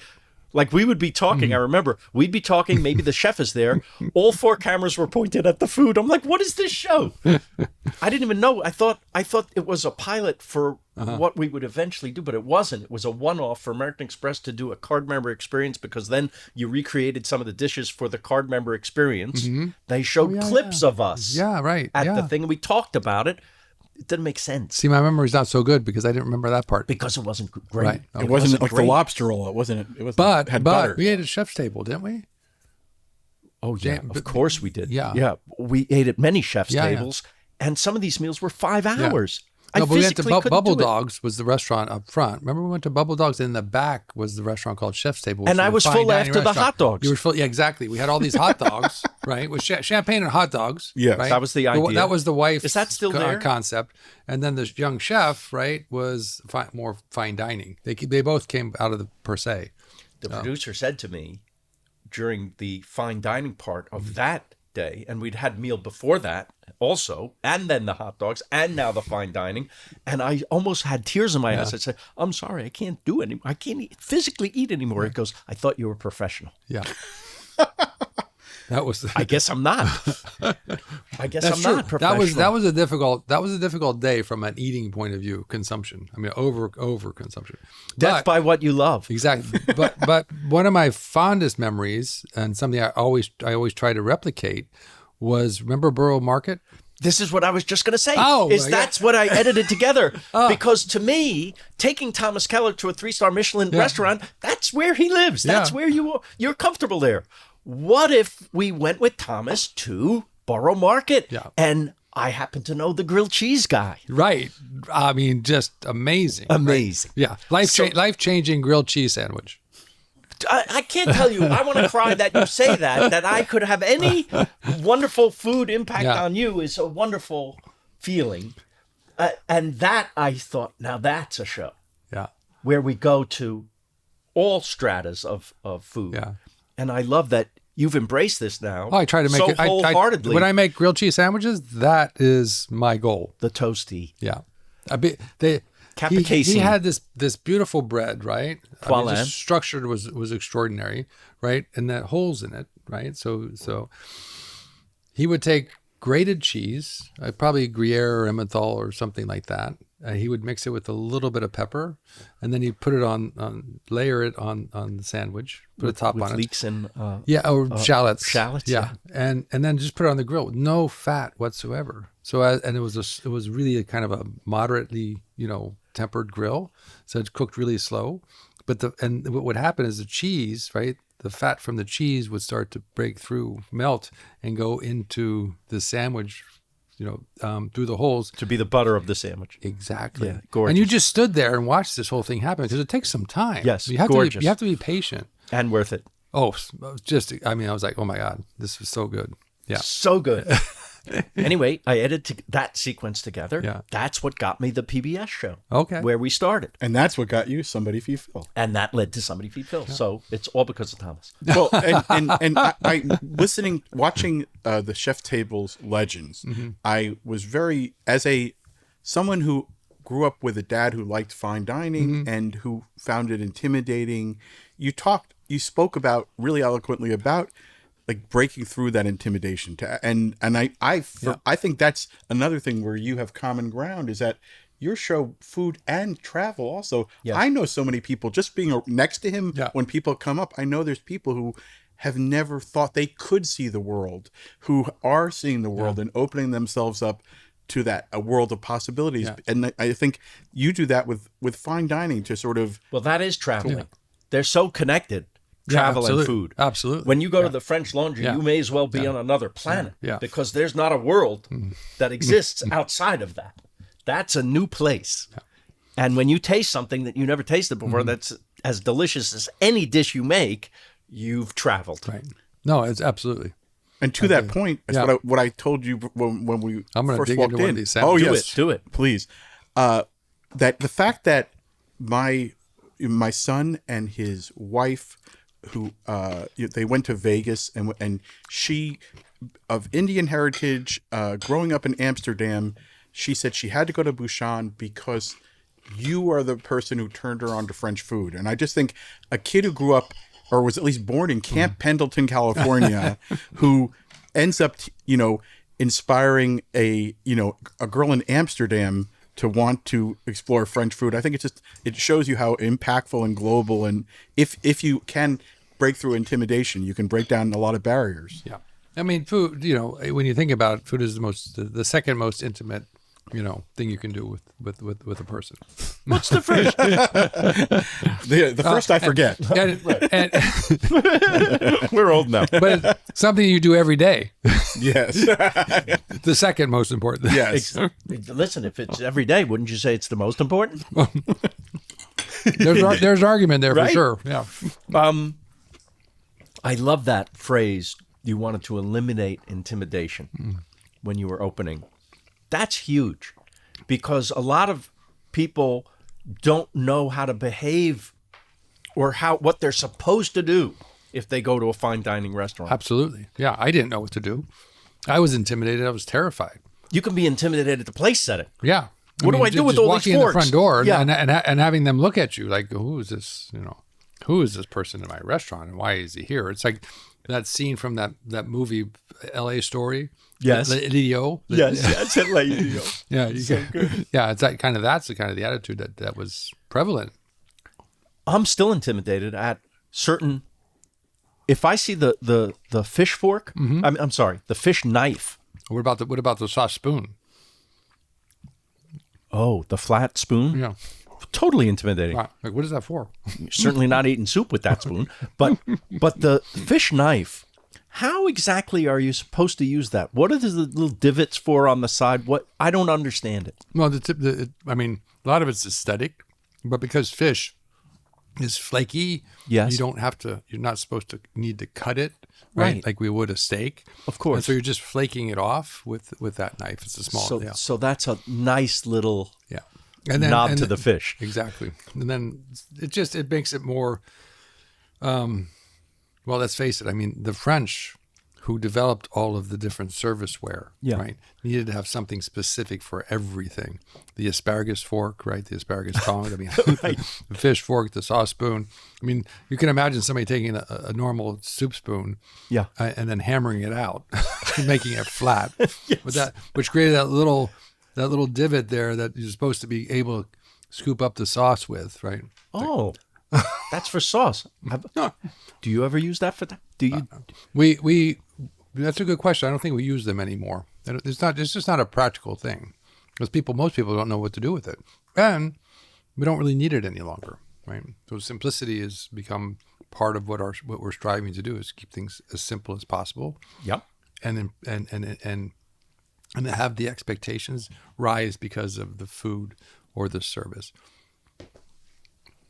S1: like we would be talking. I remember we'd be talking. Maybe the chef is there. All 4 cameras were pointed at the food. I'm like, what is this show? I didn't even know. I thought it was a pilot for what we would eventually do, but it wasn't. It was a one-off for American Express to do a card member experience, because then you recreated some of the dishes for the card member experience. They showed clips of us
S3: Yeah, right.
S1: at
S3: yeah.
S1: the thing, and we talked about it. It didn't make sense
S3: See, my memory's not so good because I didn't remember that part.
S1: because it wasn't great.
S3: Right.
S2: It wasn't like
S1: great.
S2: the lobster roll. It wasn't. It wasn't.
S3: But
S2: had butter.
S3: we ate at chef's table, didn't we?
S1: Oh yeah,
S3: Jam-
S1: of course we did.
S3: Yeah.
S1: yeah. We ate at many chefs'
S3: Yeah, yeah.
S1: tables, and some of these meals were 5 hours.
S3: No,
S1: I
S3: but we went to
S1: physically couldn't
S3: Bubble
S1: do it.
S3: Dogs was the restaurant up front. Remember we went to Bubble Dogs, and in the back was the restaurant called Chef's Table. which
S1: And I
S3: a
S1: was
S3: fine
S1: full
S3: dining
S1: after the
S3: restaurant.
S1: hot dogs.
S3: You were full, yeah, exactly. We had all these hot dogs, right? With champagne and hot dogs.
S2: Yes.
S3: right?
S1: That was the idea.
S3: That was the wife's
S1: Is that still there?
S3: concept. And then this young chef, right, was more fine dining. They both came out of the per se.
S1: The producer said to me during the fine dining part of that day, and we'd had meal before that also, and then the hot dogs, and now the fine dining, and I almost had tears in my eyes. I said, "I'm sorry, I can't do it anymore. I can't physically eat anymore." He goes, "I thought you were professional."
S3: Yeah. That was.
S1: I guess I'm not. I guess
S3: That's
S1: I'm
S3: true.
S1: not professional.
S3: That was a difficult day from an eating point of view. Consumption. I mean, over consumption.
S1: Death by what you love.
S3: Exactly. But one of my fondest memories, and something I always try to replicate, was, remember Borough Market?
S1: This is what I was just going to say.
S3: Oh,
S1: is
S3: my
S1: that's what I edited together. Because to me, taking Thomas Keller to a 3-star Michelin restaurant, that's where he lives. That's
S3: Yeah.
S1: where you're comfortable there. What if we went with Thomas to Borough Market?
S3: Yeah.
S1: And I happen to know the grilled cheese guy.
S3: Right. I mean, just amazing.
S1: Amazing.
S3: Yeah. Life-changing grilled cheese sandwich.
S1: I can't tell you. I want to cry that you say that I could have any wonderful food impact
S3: Yeah.
S1: on you is a wonderful feeling. And that, I thought, now that's a show
S3: Yeah.
S1: where we go to all stratas of food.
S3: Yeah.
S1: And I love that you've embraced this now.
S3: Oh, I try to make
S1: so
S3: it
S1: wholeheartedly.
S3: when I make grilled cheese sandwiches, that is my goal.
S1: The toasty.
S3: Yeah. He
S1: Capicaine.
S3: had this beautiful bread, right? I mean,
S1: Poilâne.
S3: just structured was extraordinary, right? And that holes in it, right? So he would take grated cheese, probably Gruyere or Emmental or something like that. He would mix it with a little bit of pepper, and then he'd put it layer it on the sandwich, put a top
S1: with
S3: on it.
S1: leeks and
S3: Yeah, or shallots.
S1: shallots,
S3: yeah. And then just put it on the grill with no fat whatsoever. So and it was really a kind of a moderately tempered grill, so it cooked really slow. But what would happen is the cheese, right? The fat from the cheese would start to break through, melt, and go into the sandwich, through the holes.
S1: to be the butter of the sandwich.
S3: Exactly.
S1: Yeah, gorgeous.
S3: And you just stood there and watched this whole thing happen because it takes some time.
S1: Yes,
S3: you have
S1: gorgeous.
S3: you have to be patient.
S1: And worth it.
S3: Oh, I was like, oh my God, this was so good. Yeah.
S1: So good. Anyway, I edited that sequence together.
S3: Yeah.
S1: That's what got me the PBS show.
S3: Okay.
S1: Where we started.
S2: And that's what got you Somebody Feed Phil.
S1: And that led to Somebody Feed Phil. So it's all because of Thomas.
S2: Well, and I watching the Chef Table's Legends, I was very, as someone who grew up with a dad who liked fine dining and who found it intimidating. You spoke about really eloquently about like breaking through that intimidation I think that's another thing where you have common ground is that your show food and travel also.
S1: Yes.
S2: I know so many people just being next to him when people come up. I know there's people who have never thought they could see the world, who are seeing the world and opening themselves up to a world of possibilities.
S3: Yeah.
S2: And I think you do that with fine dining to sort of.
S1: Well, that is traveling. They're so connected. Travel and food.
S3: Absolutely.
S1: When you go to the French Laundry, you may as well be on another planet because there's not a world that exists outside of that. That's a new place. Yeah. And when you taste something that you never tasted before, that's as delicious as any dish you make, you've traveled.
S3: Right. No, it's absolutely.
S2: And to that point, is what I told you when we
S3: I'm gonna
S2: first
S3: dig
S2: walked
S3: into
S2: in.
S3: one of these sandwiches.
S2: Yes,
S1: Do it.
S2: please. That the fact that my son and his wife they went to Vegas, and she, of Indian heritage, growing up in Amsterdam, she said she had to go to Busan because you are the person who turned her on to French food. And I just think a kid who grew up or was at least born in Camp Pendleton, California, who ends up, inspiring a girl in Amsterdam to want to explore French food. I think it shows you how impactful and global, and if you can break through intimidation, you can break down a lot of barriers.
S3: Yeah. I mean, food, when you think about it, food is the second most intimate, thing you can do with a person.
S1: What's the first?
S2: The first I forget.
S3: And
S1: We're old now.
S3: but it's something you do every day.
S2: Yes.
S3: The second most important.
S2: Yes.
S1: Listen, if it's every day, wouldn't you say it's the most important?
S3: There's argument there
S1: Right?
S3: for sure. Yeah.
S1: I love that phrase. You wanted to eliminate intimidation when you were opening. That's huge, because a lot of people don't know how to behave or what they're supposed to do if they go to a fine dining restaurant.
S3: Absolutely. Yeah. I didn't know what to do. I was intimidated. I was terrified.
S1: You can be intimidated at the place setting.
S3: Yeah.
S1: What do I do with
S3: just
S1: all
S3: walking
S1: these
S3: in the
S1: forks?
S3: front door
S1: Yeah.
S3: and having them look at you like, who is this? Who is this person in my restaurant and why is he here? It's like that scene from that movie, L.A. Story.
S1: Yes.
S3: Leo.
S1: Yes, at Leo.
S3: Yeah. Yeah. It's that's the kind of the attitude that was prevalent.
S1: I'm still intimidated at certain. If I see the fish fork, I'm sorry, the fish knife.
S3: What about the sauce spoon?
S1: Oh, the flat spoon.
S3: Yeah.
S1: Totally intimidating.
S3: Like, what is that for?
S1: Certainly not eating soup with that spoon. But the fish knife. How exactly are you supposed to use that? What are the little divots for on the side? What I don't understand it.
S3: Well, a lot of it's aesthetic, but because fish is flaky,
S1: Yes.
S3: you're not supposed to need to cut it, right?
S1: Right.
S3: Like we would a steak.
S1: Of course.
S3: And so you're just flaking it off with that knife. It's a small,
S1: So that's a nice little
S3: yeah.
S1: nod to the fish.
S3: Exactly. And then it makes it more, well, let's face it. I mean, the French who developed all of the different serviceware, right, needed to have something specific for everything. The asparagus fork, right, the asparagus tongue, the fish fork, the sauce spoon. I mean, you can imagine somebody taking a normal soup spoon and then hammering it out, making it flat, which created that little divot there that you're supposed to be able to scoop up the sauce with, right?
S1: Oh, that's for sauce. Do you ever use that for that? Do you?
S3: We that's a good question. I don't think we use them anymore. It's just not a practical thing, because most people don't know what to do with it, and we don't really need it any longer, right? So simplicity has become part of what we're striving to do, is keep things as simple as possible.
S1: Yep.
S3: And have the expectations rise because of the food or the service.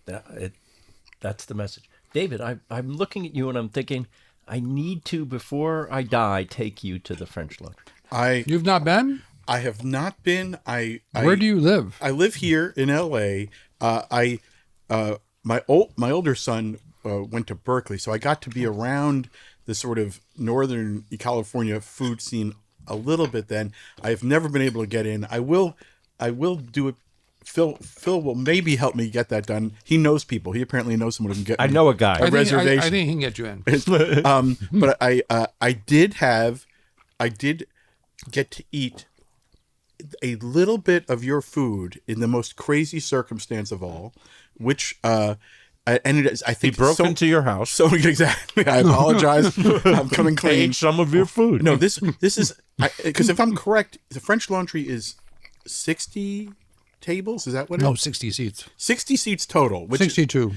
S1: That's the message. David, I'm looking at you and I'm thinking, I need to, before I die, take you to the French Laundry.
S3: You've not been?
S2: I have not been.
S3: Where do you live?
S2: I live here in L.A. My older son went to Berkeley, so I got to be around the sort of Northern California food scene a little bit. Then I have never been able to get in. I will do it. Phil will maybe help me get that done. He knows people. He apparently knows someone who can get.
S1: I know a guy.
S2: Reservation.
S3: I think he can get you in.
S2: But I did get to eat a little bit of your food in the most crazy circumstance of all, which I think
S1: He broke into your house.
S2: So exactly. I apologize. I'm coming clean.
S1: Ate some of your food.
S2: No, this is because if I'm correct, the French Laundry is 60 tables. Is that what it is?
S3: No, 60 seats.
S2: 60 seats total. Which
S3: 62.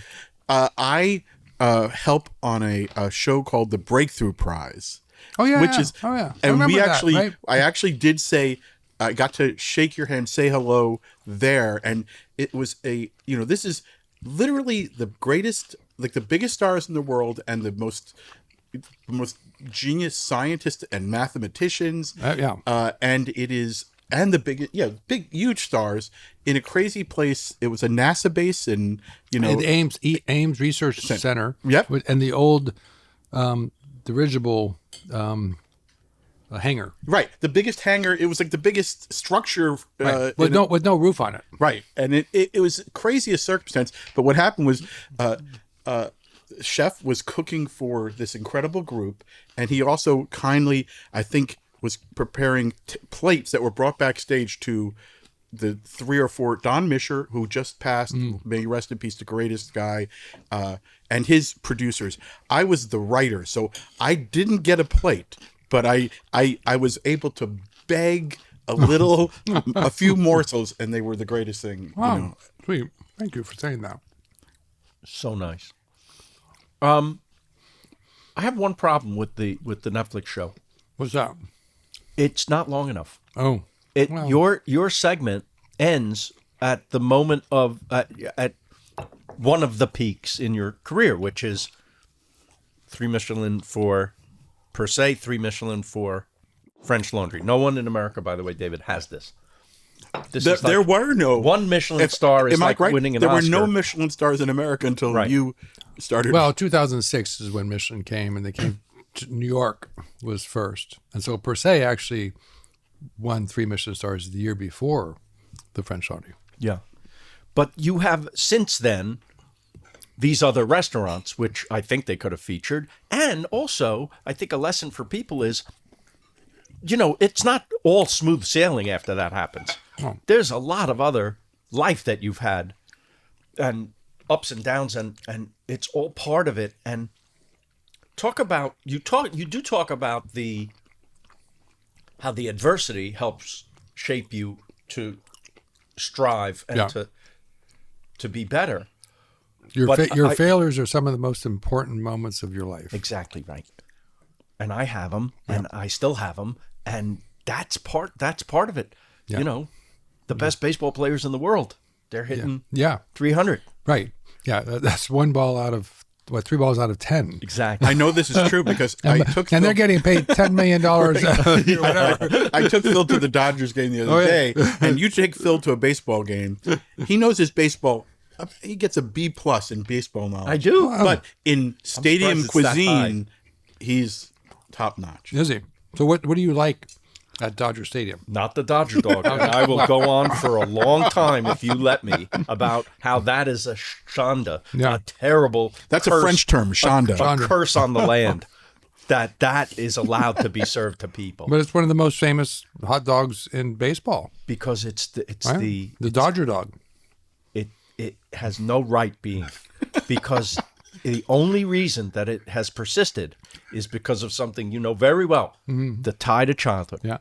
S2: I help on a show called the Breakthrough Prize.
S3: Oh yeah,
S2: which is
S3: I
S2: and
S3: remember
S2: we
S3: that,
S2: actually
S3: right?
S2: I actually did say I got to shake your hand, say hello there, and it was this is literally the greatest, like the biggest stars in the world and the most genius scientists and mathematicians.
S3: Yeah.
S2: And it is and the big huge stars in a crazy place. It was a NASA base, and
S3: And Ames Research Center.
S2: Yep.
S3: And the old dirigible hangar.
S2: right, the biggest hangar. It was like the biggest structure,
S3: Right. With no roof on it.
S2: right, and it was craziest circumstance. But what happened was, chef was cooking for this incredible group, and he also kindly, I think, was preparing plates that were brought backstage to the 3 or 4 Don Misher, who just passed, may he rest in peace, the greatest guy, and his producers. I was the writer, so I didn't get a plate, but I was able to beg a few morsels, and they were the greatest thing.
S3: Wow. Sweet. Thank you for saying that.
S1: So nice. I have one problem with the Netflix show.
S3: What's that?
S1: It's not long enough.
S3: Oh.
S1: Your segment ends at the moment of at one of the peaks in your career, which is 3 Michelin for per se, 3 Michelin for French Laundry. No one in America, by the way, David, has this.
S2: There were no
S1: one Michelin star is
S2: am I
S1: like
S2: right?
S1: winning an
S2: There
S1: Oscar.
S2: were no Michelin stars in America until
S1: Right.
S2: you started.
S3: Well, 2006 is when Michelin came, and they came to New York was first. And so Per Se actually won 3 Michelin stars the year before the French Laundry.
S1: Yeah. But you have since then these other restaurants, which I think they could have featured. And also, I think a lesson for people is, it's not all smooth sailing after that happens.
S3: Oh.
S1: There's a lot of other life that you've had and ups and downs, and it's all part of it. And you do talk about how the adversity helps shape you to strive and to be better.
S3: Your
S1: But
S3: failures are some of the most important moments of your life.
S1: Exactly right. And I have them, and I still have them, and that's part of it.
S3: Yeah.
S1: The best baseball players in the world, they're hitting 300.
S3: Right. Yeah, that's 3 balls out of 10.
S1: Exactly.
S2: I know this is true because I took
S3: and they're getting paid $10 million. Whatever.
S2: I took Phil to the Dodgers game the other day, and you take Phil to a baseball game. He knows his baseball. He gets a B+ in baseball knowledge.
S1: I do.
S2: But in stadium
S1: surprised it's that
S2: cuisine, he's top notch.
S3: Is he? So what do you like at Dodger Stadium?
S1: Not the Dodger dog. And I will go on for a long time, if you let me, about how that is a shanda, a terrible
S2: That's
S1: curse,
S2: a French term, shanda.
S1: a curse on the land that is allowed to be served to people.
S3: But it's one of the most famous hot dogs in baseball.
S1: Because it's
S3: Right? The Dodger dog.
S1: It has no right being, because the only reason that it has persisted is because of something you know very well, the tie to childhood.
S3: Yeah.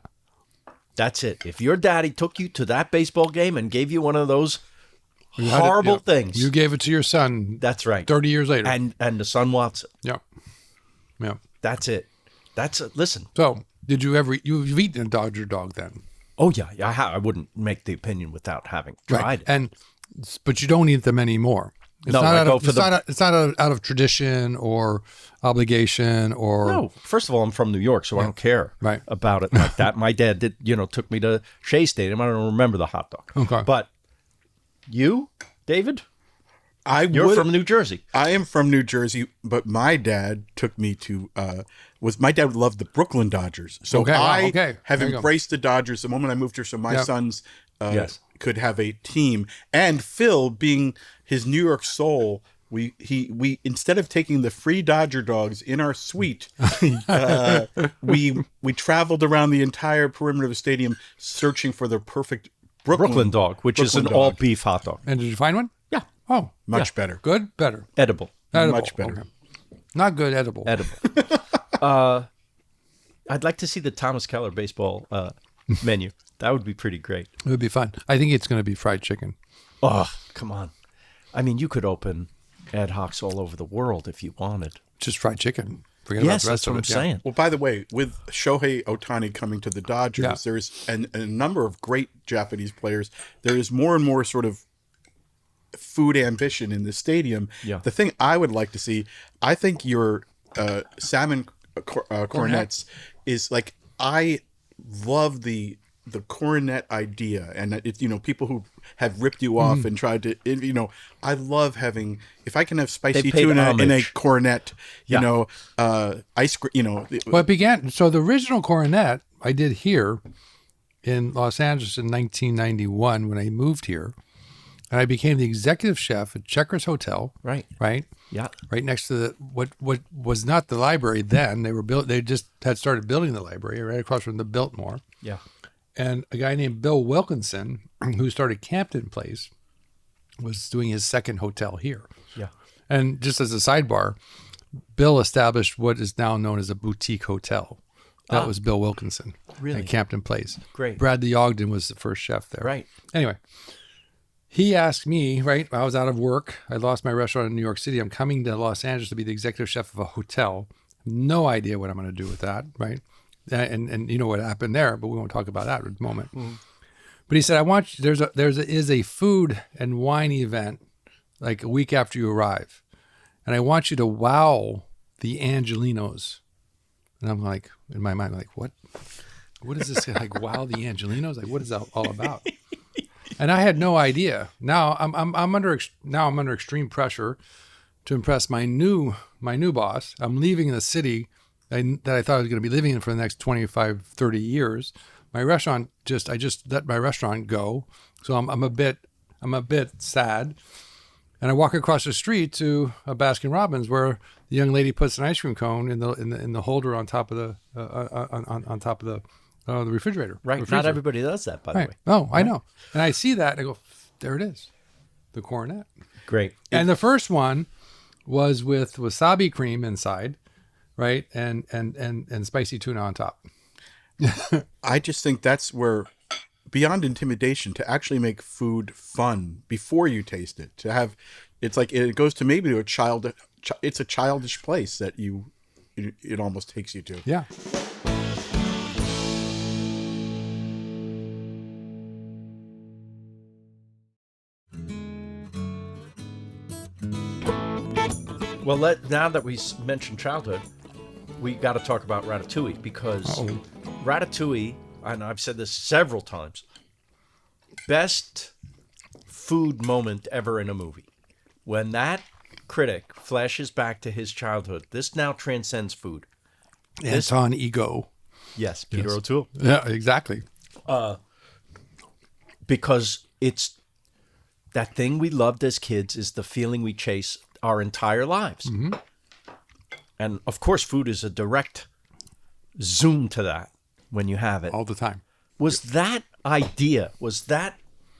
S1: That's it. If your daddy took you to that baseball game and gave you one of those horrible things,
S3: You gave it to your son.
S1: that's right.
S3: 30 years later.
S1: And the son wants it.
S3: Yeah. Yeah.
S1: That's it. That's it. Listen.
S3: So, did you ever, you've eaten a Dodger dog then?
S1: Oh yeah, I wouldn't make the opinion without having tried it.
S3: But you don't eat them anymore. It's
S1: No,
S3: not
S1: I
S3: out
S1: go
S3: of,
S1: for
S3: it's not out of tradition or obligation or
S1: No, first of all, I'm from New York, so I don't care
S3: Right.
S1: about it like that. My dad took me to Shea Stadium. I don't remember the hot dog.
S3: Okay.
S1: But you, David, you're
S2: would-
S1: from New Jersey.
S2: I am from New Jersey, but my dad took me to my dad loved the Brooklyn Dodgers. So
S3: Okay, wow,
S2: I
S3: okay.
S2: have
S3: There you go.
S2: embraced the Dodgers the moment I moved here, so my
S3: Yeah.
S2: sons
S1: Yes.
S2: could have a team. And Phil, being his New York soul, we instead of taking the free Dodger dogs in our suite, we traveled around the entire perimeter of the stadium searching for the perfect
S1: Brooklyn dog, which is an
S2: Brooklyn dog.
S1: all beef hot dog.
S3: And did you find one?
S1: Yeah.
S3: Oh,
S2: Much better.
S3: good, better.
S1: Edible.
S3: Edible.
S2: Much better.
S3: Okay. Not good, edible.
S1: I'd like to see the Thomas Keller baseball menu. That would be pretty great.
S3: It would be fun. I think it's going to be fried chicken.
S1: Oh, come on. I mean, you could open ad hocs all over the world if you wanted.
S3: Just fried chicken. Forget about
S1: Yes,
S3: the
S1: that's
S3: rest of
S1: what I'm
S3: it. Yeah.
S1: saying.
S2: Well, by the way, with Shohei Ohtani coming to the Dodgers,
S3: Yeah.
S2: there's a number of great Japanese players. There is more and more sort of food ambition in the stadium.
S1: Yeah.
S2: The thing I would like to see, I think your salmon cornets is like, I love the the coronet idea, and it's, people who have ripped you off and tried to, I love having, if I can have spicy
S1: paid
S2: tuna in a
S1: homage.
S2: coronet, ice cream,
S3: Well, it began. So the original coronet I did here in Los Angeles in 1991 when I moved here, and I became the executive chef at Checkers Hotel.
S1: Right.
S3: Right.
S1: Yeah.
S3: Right next to the what was not the library then. They just had started building the library right across from the Biltmore.
S1: Yeah.
S3: And a guy named Bill Wilkinson, who started Campton Place, was doing his second hotel here.
S1: Yeah.
S3: And just as a sidebar, Bill established what is now known as a boutique hotel. That was Bill Wilkinson
S1: Really?
S3: at Campton Place.
S1: Great.
S3: Bradley Ogden was the first chef there.
S1: Right.
S3: Anyway, he asked me, right, I was out of work. I lost my restaurant in New York City. I'm coming to Los Angeles to be the executive chef of a hotel. No idea what I'm going to do with that, right? And you know what happened there, but we won't talk about that at the moment. But he said, I want you, is a food and wine event like a week after you arrive. And I want you to wow the Angelinos. And I'm like, in my mind, like, what is this? Like, wow the Angelinos? Like, what is that all about? And I had no idea. Now I'm under extreme pressure to impress my new boss. I'm leaving the city that I thought I was going to be living in for the next 25, 30 years. My restaurant I just let my restaurant go. So I'm a bit sad. And I walk across the street to a Baskin Robbins where the young lady puts an ice cream cone in the holder on top of the the refrigerator.
S1: Right.
S3: The freezer.
S1: Not everybody does that, by the
S3: Right.
S1: way.
S3: Oh, I know. And I see that and I go, there it is, the coronet.
S1: Great.
S3: And the first one was with wasabi cream inside, right, and spicy tuna on top.
S2: I just think that's where, beyond intimidation, to actually make food fun before you taste it, to have, it's like it goes to maybe to a child. It's a childish place that it almost takes you to.
S3: Yeah.
S1: Well, now that we mentioned childhood, we got to talk about Ratatouille because Ratatouille, and I've said this several times, best food moment ever in a movie. When that critic flashes back to his childhood, this now transcends food.
S3: Anton Ego.
S1: Yes, Peter O'Toole.
S3: Yeah, exactly.
S1: Because it's that thing we loved as kids is the feeling we chase our entire lives. Mm-hmm. And of course, food is a direct zoom to that when you have it.
S3: All the time.
S1: Was that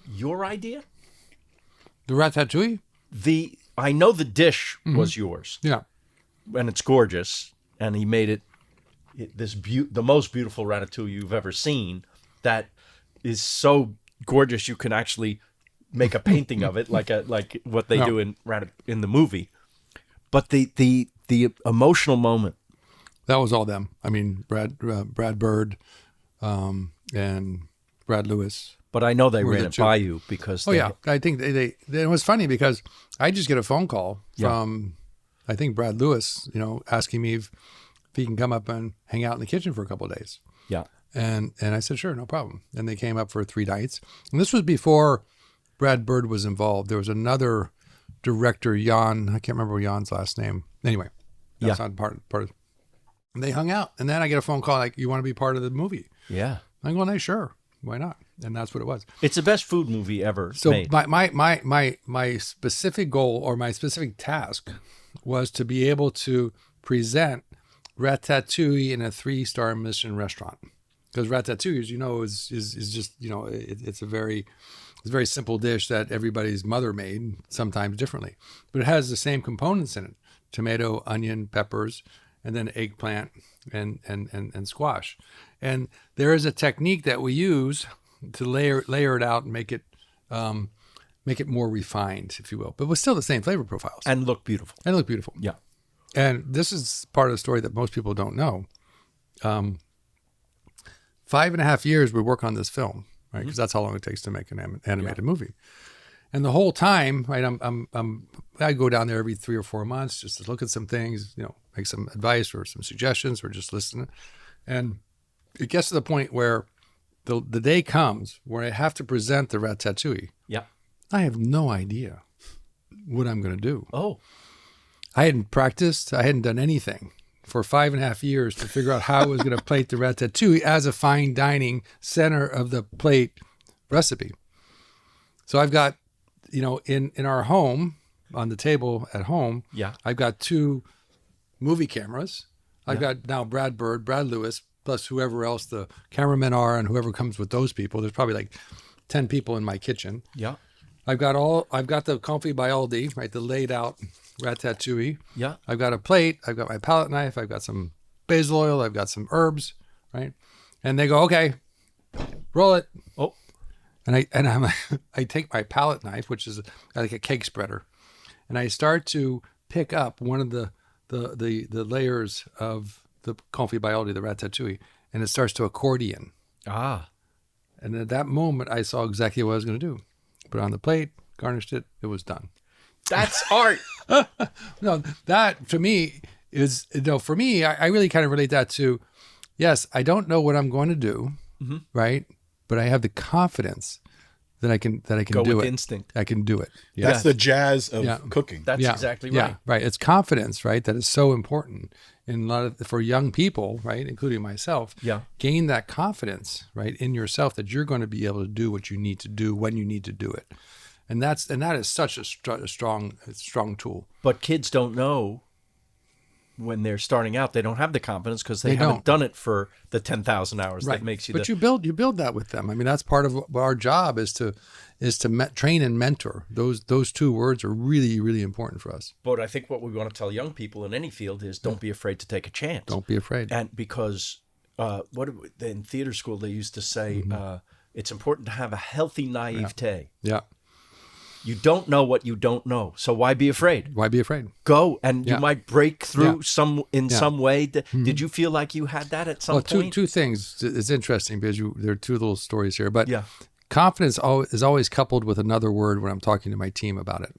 S1: your idea?
S3: The ratatouille?
S1: I know the dish was yours.
S3: Yeah.
S1: And it's gorgeous. And he made the most beautiful ratatouille you've ever seen. That is so gorgeous you can actually make a painting of it, like what they do in the movie. But the emotional moment.
S3: That was all them. I mean, Brad Bird, and Brad Lewis.
S1: But I know they
S3: were
S1: ran
S3: the
S1: it
S3: two.
S1: by you because.
S3: I think they it was funny because I just get a phone call from, I think Brad Lewis, asking me if he can come up and hang out in the kitchen for a couple of days.
S1: Yeah.
S3: And I said, sure, no problem. And they came up for 3 nights. And this was before Brad Bird was involved. There was another director, Jan. I can't remember Jan's last name. Anyway, that's not part of. And they hung out, and then I get a phone call like, "You want to be part of the movie?"
S1: Yeah.
S3: I'm going, "Hey, sure, why not?" And that's what it was.
S1: It's the best food movie ever
S3: So
S1: made.
S3: my specific goal or my specific task was to be able to present Ratatouille in a 3-star Michelin restaurant, because Ratatouille, as you know, is just it's a very simple dish that everybody's mother made, sometimes differently. But it has the same components in it: tomato, onion, peppers, and then eggplant and squash. And there is a technique that we use to layer it out and make it more refined, if you will. But with still the same flavor profiles.
S1: And look beautiful.
S3: Yeah. And this is part of the story that most people don't know. 5.5 years we work on this film, right? Because that's how long it takes to make an animated movie. And the whole time, right, I go down there every 3 or 4 months just to look at some things, make some advice or some suggestions or just listen. And it gets to the point where the day comes where I have to present the ratatouille.
S1: Yeah.
S3: I have no idea what I'm going to do.
S1: Oh.
S3: I hadn't practiced. I hadn't done anything for 5.5 years to figure out how I was going to plate the ratatouille as a fine dining center of the plate recipe. So I've got, in our home, on the table at home,
S1: Yeah.
S3: I've got 2 movie cameras. I've got now Brad Bird, Brad Lewis, plus whoever else the cameramen are and whoever comes with those people. There's probably like 10 people in my kitchen.
S1: Yeah.
S3: I've got the Confit by Aldi, right? The laid out ratatouille.
S1: Yeah.
S3: I've got a plate. I've got my palette knife. I've got some basil oil. I've got some herbs, right? And they go, okay, roll it.
S1: Oh.
S3: And I take my palette knife, which is like a cake spreader, and I start to pick up one of the layers of the Confit by Aldi, the ratatouille, and it starts to accordion.
S1: Ah.
S3: And at that moment, I saw exactly what I was going to do. Put it on the plate, garnished it. It was done.
S1: That's art.
S3: No, that to me is, for me, I really kind of relate that to, yes, I don't know what I'm going to do, right? But I have the confidence that I can
S1: Go
S3: do
S1: with
S3: it.
S1: instinct.
S3: I can do it. Yeah.
S2: That's the jazz of
S3: Yeah.
S2: cooking.
S1: That's exactly right.
S3: Yeah, right. It's confidence, right? That is so important in a lot of, for young people, right, including myself.
S1: Yeah.
S3: Gain that confidence, right, in yourself that you're going to be able to do what you need to do when you need to do it, and that is such a strong tool.
S1: But kids don't know when they're starting out. They don't have the confidence because they haven't
S3: don't.
S1: done it for the 10,000 hours.
S3: Right.
S1: That makes you.
S3: But you build that with them. I mean, that's part of our job is to train and mentor. Those 2 words are really, really important for us.
S1: But I think what we want to tell young people in any field is don't be afraid to take a chance.
S3: Don't be afraid.
S1: And because in theater school they used to say it's important to have a healthy naivete.
S3: Yeah.
S1: You don't know what you don't know, so why be afraid?
S3: Why be afraid?
S1: Go, and you
S3: Yeah.
S1: might break through
S3: Yeah.
S1: some way. Did you feel like you had that at some point?
S3: Two things. It's interesting because there are 2 little stories here, but
S1: Yeah.
S3: confidence is always coupled with another word when I'm talking to my team about it.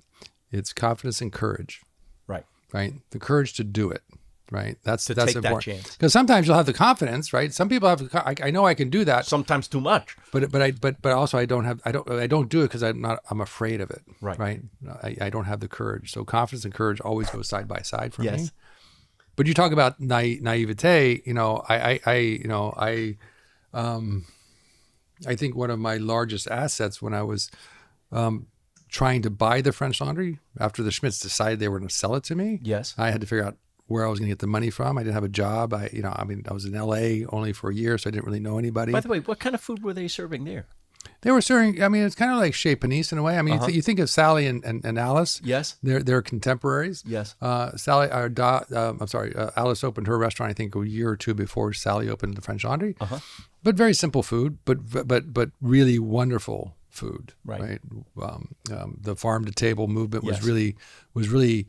S3: It's confidence and courage,
S1: Right.
S3: right? The courage to do it, right? That's
S1: take that
S3: important.
S1: chance.
S3: Because sometimes you'll have the confidence, right? Some people have. I know I can do that,
S1: Sometimes too much.
S3: but also I don't do it because I'm afraid of it,
S1: Right.
S3: Right? I don't have the courage. So confidence and courage always go side by side for
S1: Yes.
S3: me. But you talk about naivete. I think one of my largest assets when I was trying to buy the French Laundry after the Schmidts decided they were going to sell it to me.
S1: Yes.
S3: I had to figure out where I was going to get the money from. I didn't have a job. I was in LA only for a year, so I didn't really know anybody.
S1: By the way, what kind of food were they serving there?
S3: They were serving. I mean, it's kind of like Chez Panisse in a way. I mean, you think of Sally and Alice.
S1: Yes.
S3: They're contemporaries.
S1: Yes.
S3: Alice opened her restaurant, I think, a year or 2 before Sally opened the French Laundry.
S1: Uh-huh.
S3: But very simple food, but really wonderful food.
S1: Right.
S3: The farm to table movement was
S1: Yes.
S3: really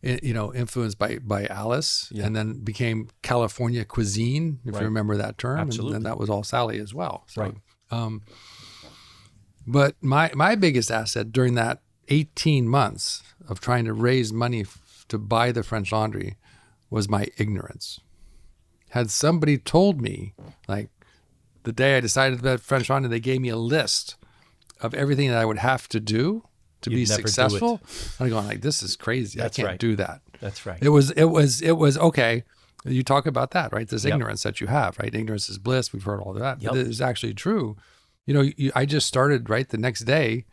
S3: influenced by Alice,
S1: Yeah.
S3: and then became California cuisine, if
S1: Right.
S3: you remember that term.
S1: Absolutely.
S3: And that was all Sally as well. So,
S1: Right.
S3: But my biggest asset during that 18 months of trying to raise money to buy the French Laundry was my ignorance. Had somebody told me, like the day I decided about French Laundry, they gave me a list of everything that I would have to do to be
S1: You'd never do it.
S3: successful. I'm going like, this is crazy.
S1: That's
S3: I can't
S1: right.
S3: do that.
S1: That's right.
S3: It was okay. You talk about that, right? This
S1: Yep.
S3: ignorance that you have, right? Ignorance is bliss. We've heard all of that.
S1: Yep.
S3: But it is actually true. I just started right the next day,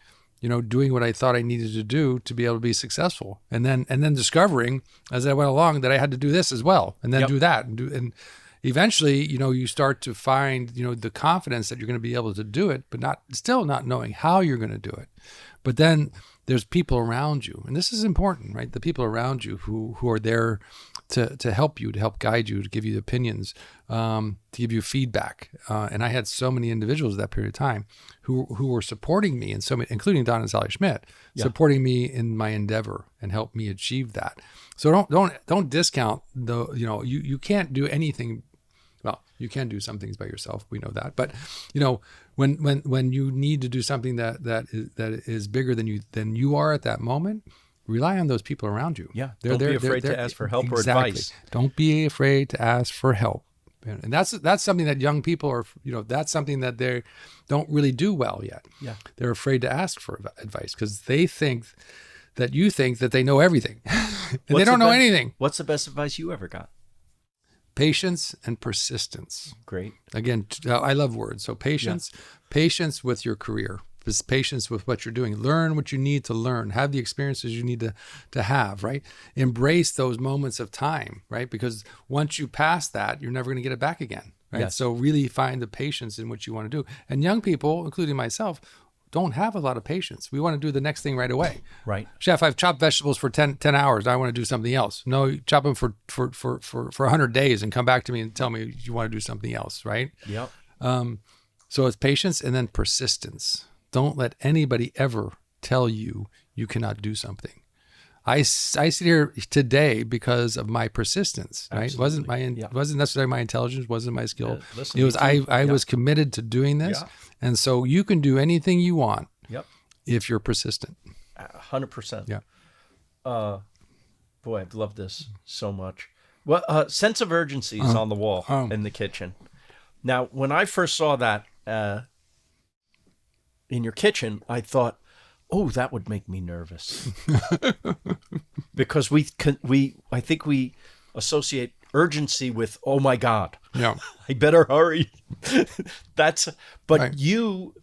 S3: doing what I thought I needed to do to be able to be successful, and then discovering as I went along that I had to do this as well, and then
S1: Yep.
S3: do that, and eventually, you start to find, the confidence that you're going to be able to do it, but still not knowing how you're going to do it. But then there's people around you, and this is important, right? The people around you who are there to help you, to help guide you, to give you opinions, to give you feedback. And I had so many individuals at that period of time who were supporting me, and so many, including Don and Sally Schmidt, supporting me in my endeavor and help me achieve that. So don't discount you can't do anything. Well, you can do some things by yourself. We know that, but when you need to do something that is bigger than you are at that moment, rely on those people around you.
S1: Yeah. Don't be afraid to ask for help or
S3: Exactly.
S1: advice.
S3: Don't be afraid to ask for help, And that's something that young people are, that's something that they don't really do well yet.
S1: Yeah.
S3: They're afraid to ask for advice because they think that you think that they know everything and they don't know anything.
S1: What's the best advice you ever got?
S3: Patience and persistence.
S1: Great.
S3: Again, I love words. So patience with your career. Just patience with what you're doing. Learn what you need to learn. Have the experiences you need to have, right? Embrace those moments of time, right? Because once you pass that, you're never going to get it back again, right?
S1: Yes.
S3: So really find the patience in what you want to do. And young people, including myself, don't have a lot of patience. We want to do the next thing right away.
S1: Right.
S3: Chef, I've chopped vegetables for 10 hours. I want to do something else. No, you chop them for 100 days and come back to me and tell me you want to do something else, right?
S1: Yep.
S3: So it's patience and then persistence. Don't let anybody ever tell you you cannot do something. I sit here today because of my persistence, right? It wasn't necessarily my intelligence, wasn't my skill.
S1: Listen,
S3: it was I was committed to doing this.
S1: Yeah.
S3: And so you can do anything you want if you're persistent.
S1: 100%.
S3: Yeah.
S1: Boy, I've loved this so much. Well, sense of urgency is on the wall in the kitchen. Now, when I first saw that in your kitchen, I thought, oh, that would make me nervous. Because I think we associate urgency with, oh my God,
S3: Yeah.
S1: I better hurry. But
S3: Right.
S1: you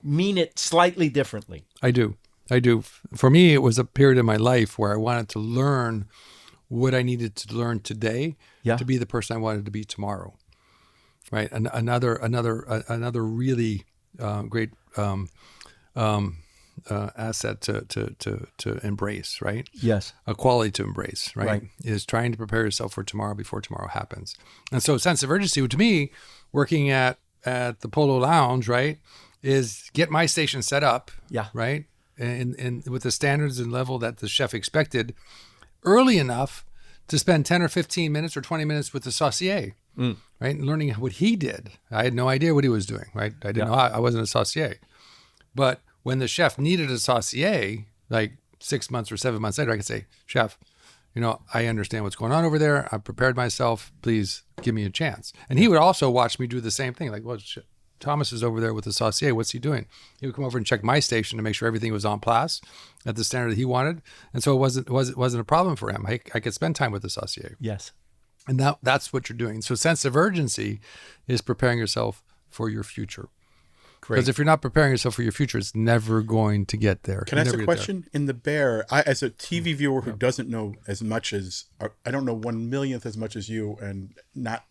S1: mean it slightly differently.
S3: I do. For me, it was a period in my life where I wanted to learn what I needed to learn today to be the person I wanted to be tomorrow. Right. And another really great asset to embrace, right?
S1: Yes.
S3: A quality to embrace, right?
S1: Right.
S3: Is trying to prepare yourself for tomorrow before tomorrow happens. And so sense of urgency to me, working at the Polo Lounge, right, is get my station set up, right? And with the standards and level that the chef expected early enough to spend 10 or 15 minutes or 20 minutes with the saucier, right? And learning what he did. I had no idea what he was doing, right? I didn't know, I wasn't a saucier. But when the chef needed a saucier, like 6 months or 7 months later, I could say, Chef, I understand what's going on over there. I've prepared myself. Please give me a chance. And he would also watch me do the same thing. Like, well, Thomas is over there with the saucier. What's he doing? He would come over and check my station to make sure everything was en place at the standard that he wanted. And so it wasn't a problem for him. I could spend time with the saucier.
S1: Yes.
S3: And that's what you're doing. So sense of urgency is preparing yourself for your future. Because if you're not preparing yourself for your future, it's never going to get there.
S2: Can I ask a question? In the Bear, as a TV viewer who doesn't know as much as, I don't know 1/millionth as much as you, and not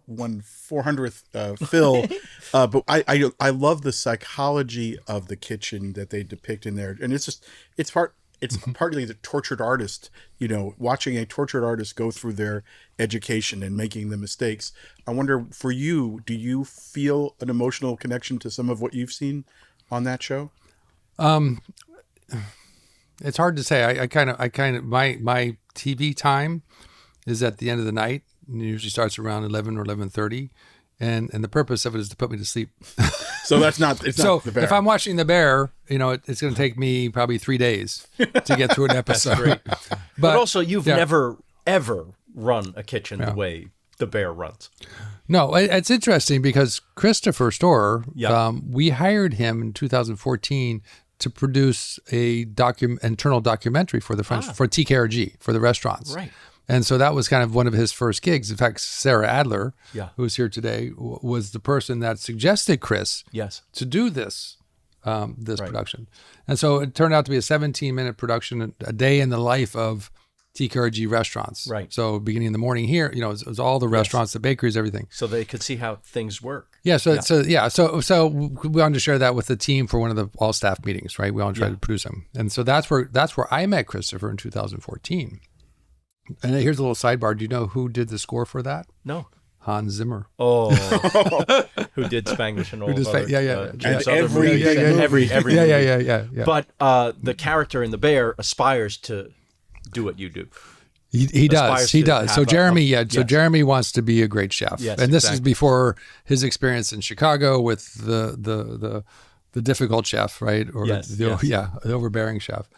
S2: 1/400th Phil, but I love the psychology of the kitchen that they depict in there, and it's partly the tortured artist, watching a tortured artist go through their education and making the mistakes. I wonder, for you, do you feel an emotional connection to some of what you've seen on that show?
S3: It's hard to say. I kind of my TV time is at the end of the night. It usually starts around 11 or 11:30. And the purpose of it is to put me to sleep.
S2: So it's not the Bear.
S3: If I'm watching the Bear, it's going to take me probably 3 days to get through an episode.
S1: Great. But also, you've never, ever run a kitchen the way the Bear runs.
S3: No, it's interesting because Christopher Storer, we hired him in 2014 to produce a internal documentary for the French, for TKRG, for the restaurants.
S1: Right.
S3: And so that was kind of one of his first gigs. In fact, Sarah Adler, who's here today, was the person that suggested Chris to do this production. And so it turned out to be a 17-minute production, a day in the life of TKRG restaurants.
S1: Right.
S3: So beginning in the morning here, it was all the restaurants, the bakeries, everything.
S1: So they could see how things work.
S3: Yeah. So we wanted to share that with the team for one of the all staff meetings, right? We all tried to produce them. And so that's where I met Christopher in 2014. And here's a little sidebar. Do you know who did the score for that?
S1: No.
S3: Hans Zimmer.
S1: Oh, who did Spanglish and all of other,
S2: And
S1: every
S3: yeah.
S1: But the character in the Bear aspires to do what you do.
S3: He does. So Jeremy, Jeremy wants to be a great chef.
S1: Yes,
S3: and this is before his experience in Chicago with the difficult chef, right? Or the overbearing chef,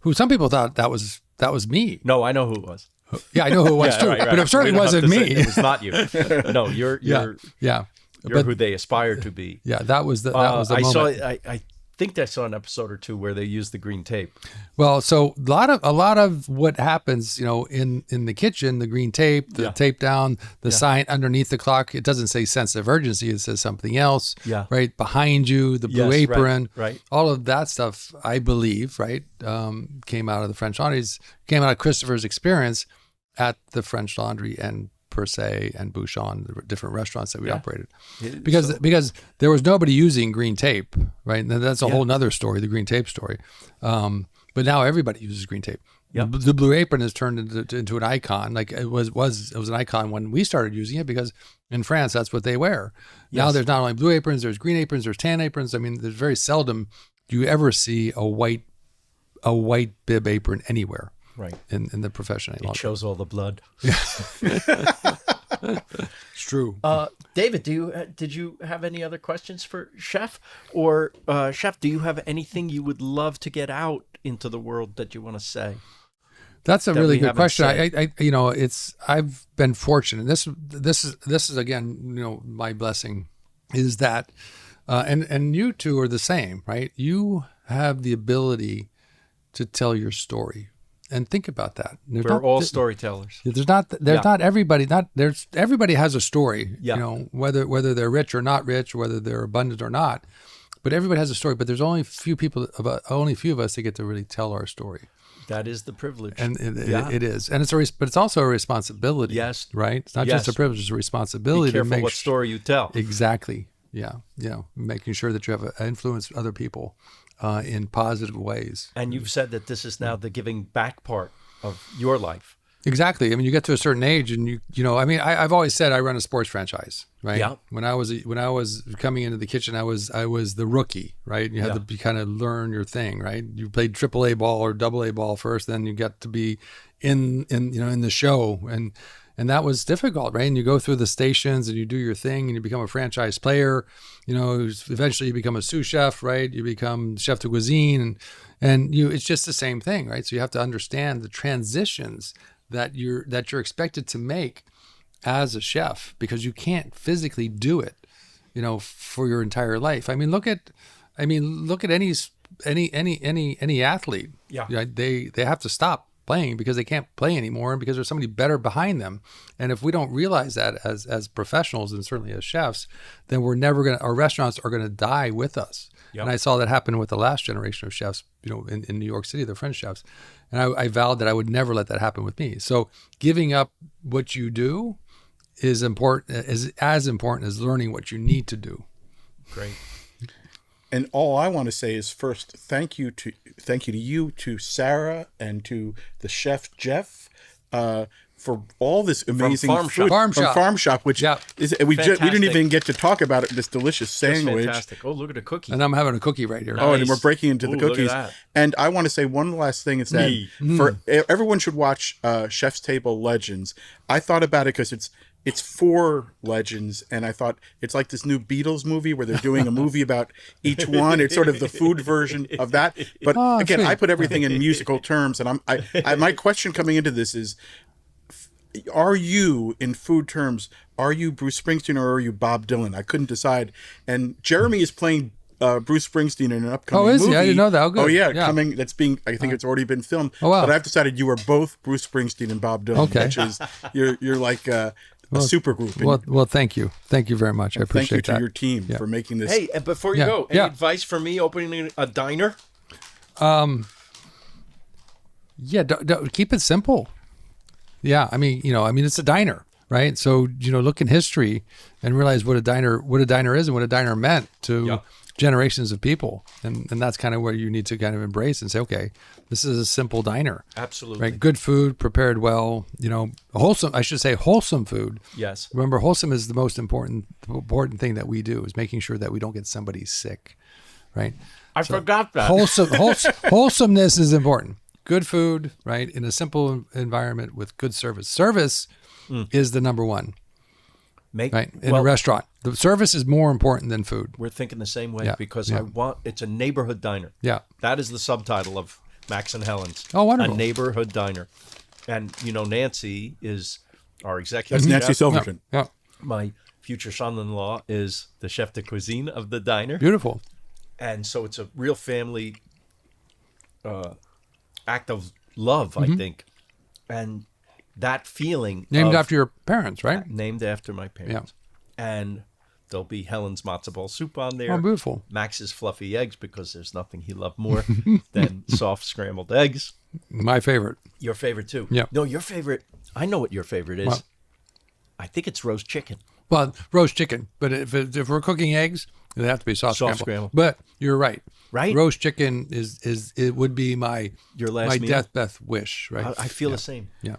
S3: who some people thought that was me.
S1: No, I know who it was.
S3: Yeah, I know who it was too,
S1: right.
S3: but it certainly
S1: We don't have
S3: wasn't
S1: to
S3: me.
S1: say it was not you. No, you're
S3: Yeah.
S1: you're who they aspire to be.
S3: Yeah, that was the
S1: I
S3: moment.
S1: saw. I think I saw an episode or two where they used the green tape.
S3: Well, so a lot of what happens, in the kitchen, the green tape, the tape down, the sign underneath the clock, it doesn't say sense of urgency, it says something else.
S1: Yeah.
S3: Right behind you, the blue
S1: Yes, right,
S3: apron,
S1: right.
S3: all of that stuff, I believe, right, came out of the French Laundries, came out of Christopher's experience at the French Laundry and Per Se and Bouchon, the different restaurants that we operated, because there was nobody using green tape, right? And that's a whole nother story, the green tape story. But now everybody uses green tape.
S1: Yep.
S3: The blue apron has turned into an icon. Like it was an icon when we started using it, because in France that's what they wear. Now there's not only blue aprons, there's green aprons, there's tan aprons. I mean, there's very seldom do you ever see a white bib apron anywhere.
S1: Right.
S3: In the profession.
S1: It shows all the blood.
S3: It's true.
S1: David, did you have any other questions for Chef? Or Chef, do you have anything you would love to get out into the world that you want to say?
S3: That's a really
S1: we
S3: good
S1: haven't
S3: question.
S1: said?
S3: I've been fortunate. This is again, my blessing is that, and you two are the same, right? You have the ability to tell your story. And think about that.
S1: We're all storytellers.
S3: Everybody has a story,
S1: Yeah.
S3: Whether they're rich or not rich, whether they're abundant or not, but everybody has a story, but there's only a few of us that get to really tell our story.
S1: That is the privilege.
S3: And it is. And but it's also a responsibility.
S1: Yes.
S3: Right? It's not just a privilege, it's a responsibility.
S1: Be careful
S3: to make
S1: what story you tell.
S3: Exactly. Yeah. Making sure that you have influence other people in positive ways.
S1: And you've said that this is now the giving back part of your life.
S3: Exactly. I mean, you get to a certain age, and I've always said I run a sports franchise, right?
S1: Yeah.
S3: When I was coming into the kitchen, I was the rookie, right? You had to kind of learn your thing, right? You played AAA ball or AA ball first, then you got to be in the show, and that was difficult, right? And you go through the stations and you do your thing and you become a franchise player. Eventually you become a sous chef, right? You become chef de cuisine, and it's just the same thing, right? So you have to understand the transitions that you're expected to make as a chef, because you can't physically do it, for your entire life. I mean, look at any athlete.
S1: Yeah.
S3: They have to stop playing because they can't play anymore, and because there's somebody better behind them. And if we don't realize that as professionals, and certainly as chefs, then our restaurants are gonna die with us. Yep. And I saw that happen with the last generation of chefs, in New York City, the French chefs. And I vowed that I would never let that happen with me. So giving up what you do is as important as learning what you need to do.
S1: Great.
S2: And all I want to say is, first, thank you to you, to Sarah, and to the chef Jeff, for all this amazing
S1: Farm
S2: food
S1: Shop.
S2: from Farm Shop, which is we didn't even get to talk about it. This delicious sandwich.
S1: Fantastic. Oh, look at a cookie.
S3: And I'm having a cookie right here.
S2: Oh, and we're breaking into the
S1: Ooh, look
S2: cookies.
S1: at that.
S2: And I want to say one last thing is that for everyone should watch Chef's Table Legends. I thought about it because it's 4 legends, and I thought it's like this new Beatles movie where they're doing a movie about each one. It's sort of the food version of that. But again,
S3: sweet.
S2: I put everything in musical terms, and my question coming into this is, are you, in food terms, are you Bruce Springsteen or are you Bob Dylan? I couldn't decide. And Jeremy is playing Bruce Springsteen in an upcoming movie.
S3: Oh, is he? I didn't know that. Oh, good.
S2: Oh, yeah,
S3: Yeah.
S2: coming. I think it's already been filmed.
S3: Oh, wow.
S2: But I've decided you are both Bruce Springsteen and Bob Dylan.
S3: Okay.
S2: Which is, you're like a super group. And
S3: Well, thank you. Thank you very much. I
S2: thank you
S3: appreciate
S2: to
S3: that.
S2: your team for making this.
S1: Hey, and before you
S3: Yeah,
S1: go, any
S3: yeah.
S1: advice for me opening a diner?
S3: Keep it simple. Yeah, I mean, it's a diner, right? So, look in history and realize what a diner is and what a diner meant to generations of people. And that's kind of where you need to kind of embrace and say, okay, this is a simple diner.
S1: Absolutely.
S3: Right? Good food, prepared well, wholesome food.
S1: Yes.
S3: Remember, wholesome is the most important thing that we do, is making sure that we don't get somebody sick, right?
S1: I forgot that.
S3: Wholesomeness is important. Good food, right? In a simple environment with good service. Service is the number one, right? In a restaurant. The service is more important than food.
S1: We're thinking the same way because it's a neighborhood diner.
S3: Yeah.
S1: That is the subtitle of Max and Helen's.
S3: Oh, wonderful.
S1: A neighborhood diner. And Nancy is our executive
S2: That's Nancy
S1: chef.
S2: Silverton.
S3: Yeah.
S1: My future son-in-law is the chef de cuisine of the diner.
S3: Beautiful.
S1: And so it's a real family act of love, I think. And that feeling
S3: Named after your parents, right?
S1: named after my parents. And there'll be Helen's matzo ball soup on there.
S3: Oh, beautiful.
S1: Max's fluffy eggs, because there's nothing he loved more than soft scrambled eggs.
S3: My favorite.
S1: Your favorite too.
S3: Yeah.
S1: No, your favorite. I know what your favorite is.
S3: What?
S1: I think it's roast chicken.
S3: Well, roast chicken. But if we're cooking eggs, it'd have to be soft scrambled. But you're right.
S1: Right?
S3: Roast chicken it would be my
S1: Your last
S3: my
S1: meal?
S3: deathbed wish, right?
S1: I feel the same.
S3: Yeah.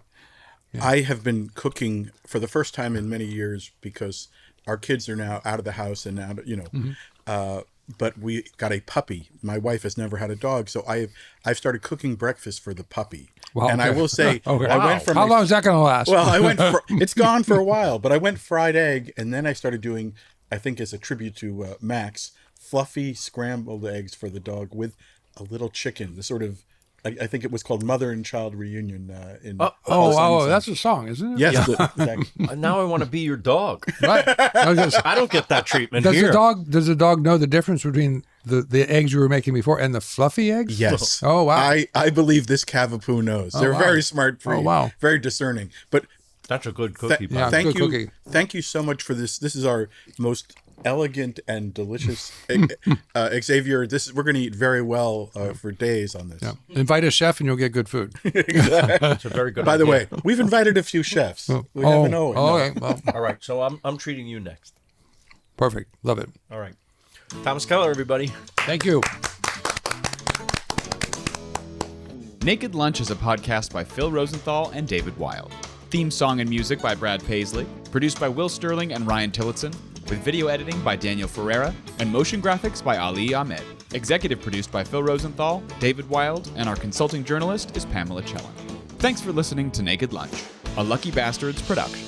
S2: I have been cooking for the first time in many years because our kids are now out of the house and out, but we got a puppy. My wife has never had a dog, so I've started cooking breakfast for the puppy.
S3: Wow,
S2: and I
S3: okay.
S2: will say,
S3: Okay.
S2: I went from
S3: How long is that going to last?
S2: well, it's gone for a while, but I went fried egg, and then I started doing, I think as a tribute to Max, fluffy scrambled eggs for the dog with a little chicken. The sort of, I think it was called Mother and Child Reunion.
S3: That's a song, isn't it?
S2: Yes, exactly.
S1: Now I want to be your dog.
S3: Right.
S1: I don't get that treatment
S3: Does
S1: here.
S3: the dog know the difference between the eggs you were making before and the fluffy eggs?
S2: Yes.
S3: Oh, wow.
S2: I believe this Cavapoo knows. They're
S3: wow.
S2: very smart breed.
S3: Oh, wow.
S2: Very discerning. But
S1: That's a good cookie.
S3: Yeah.
S1: Bob.
S3: good cookie.
S2: Thank you so much for this. This is our most elegant and delicious Xavier. We're going to eat very well for days on this.
S3: Yeah. Invite a chef and you'll get good food.
S1: It's a very good
S2: By the
S1: idea.
S2: way, we've invited a few chefs. We haven't always.
S3: Okay. Well,
S1: All right, so I'm treating you next.
S3: perfect. Love it.
S1: All right. Thomas Keller, everybody.
S3: Thank you.
S5: Naked Lunch is a podcast by Phil Rosenthal and David Wild. Theme song and music by Brad Paisley. Produced by Will Sterling and Ryan Tillotson. With video editing by Daniel Ferreira. And motion graphics by Ali Ahmed. Executive produced by Phil Rosenthal, David Wild, and our consulting journalist is Pamela Chellan. Thanks for listening to Naked Lunch, a Lucky Bastards production.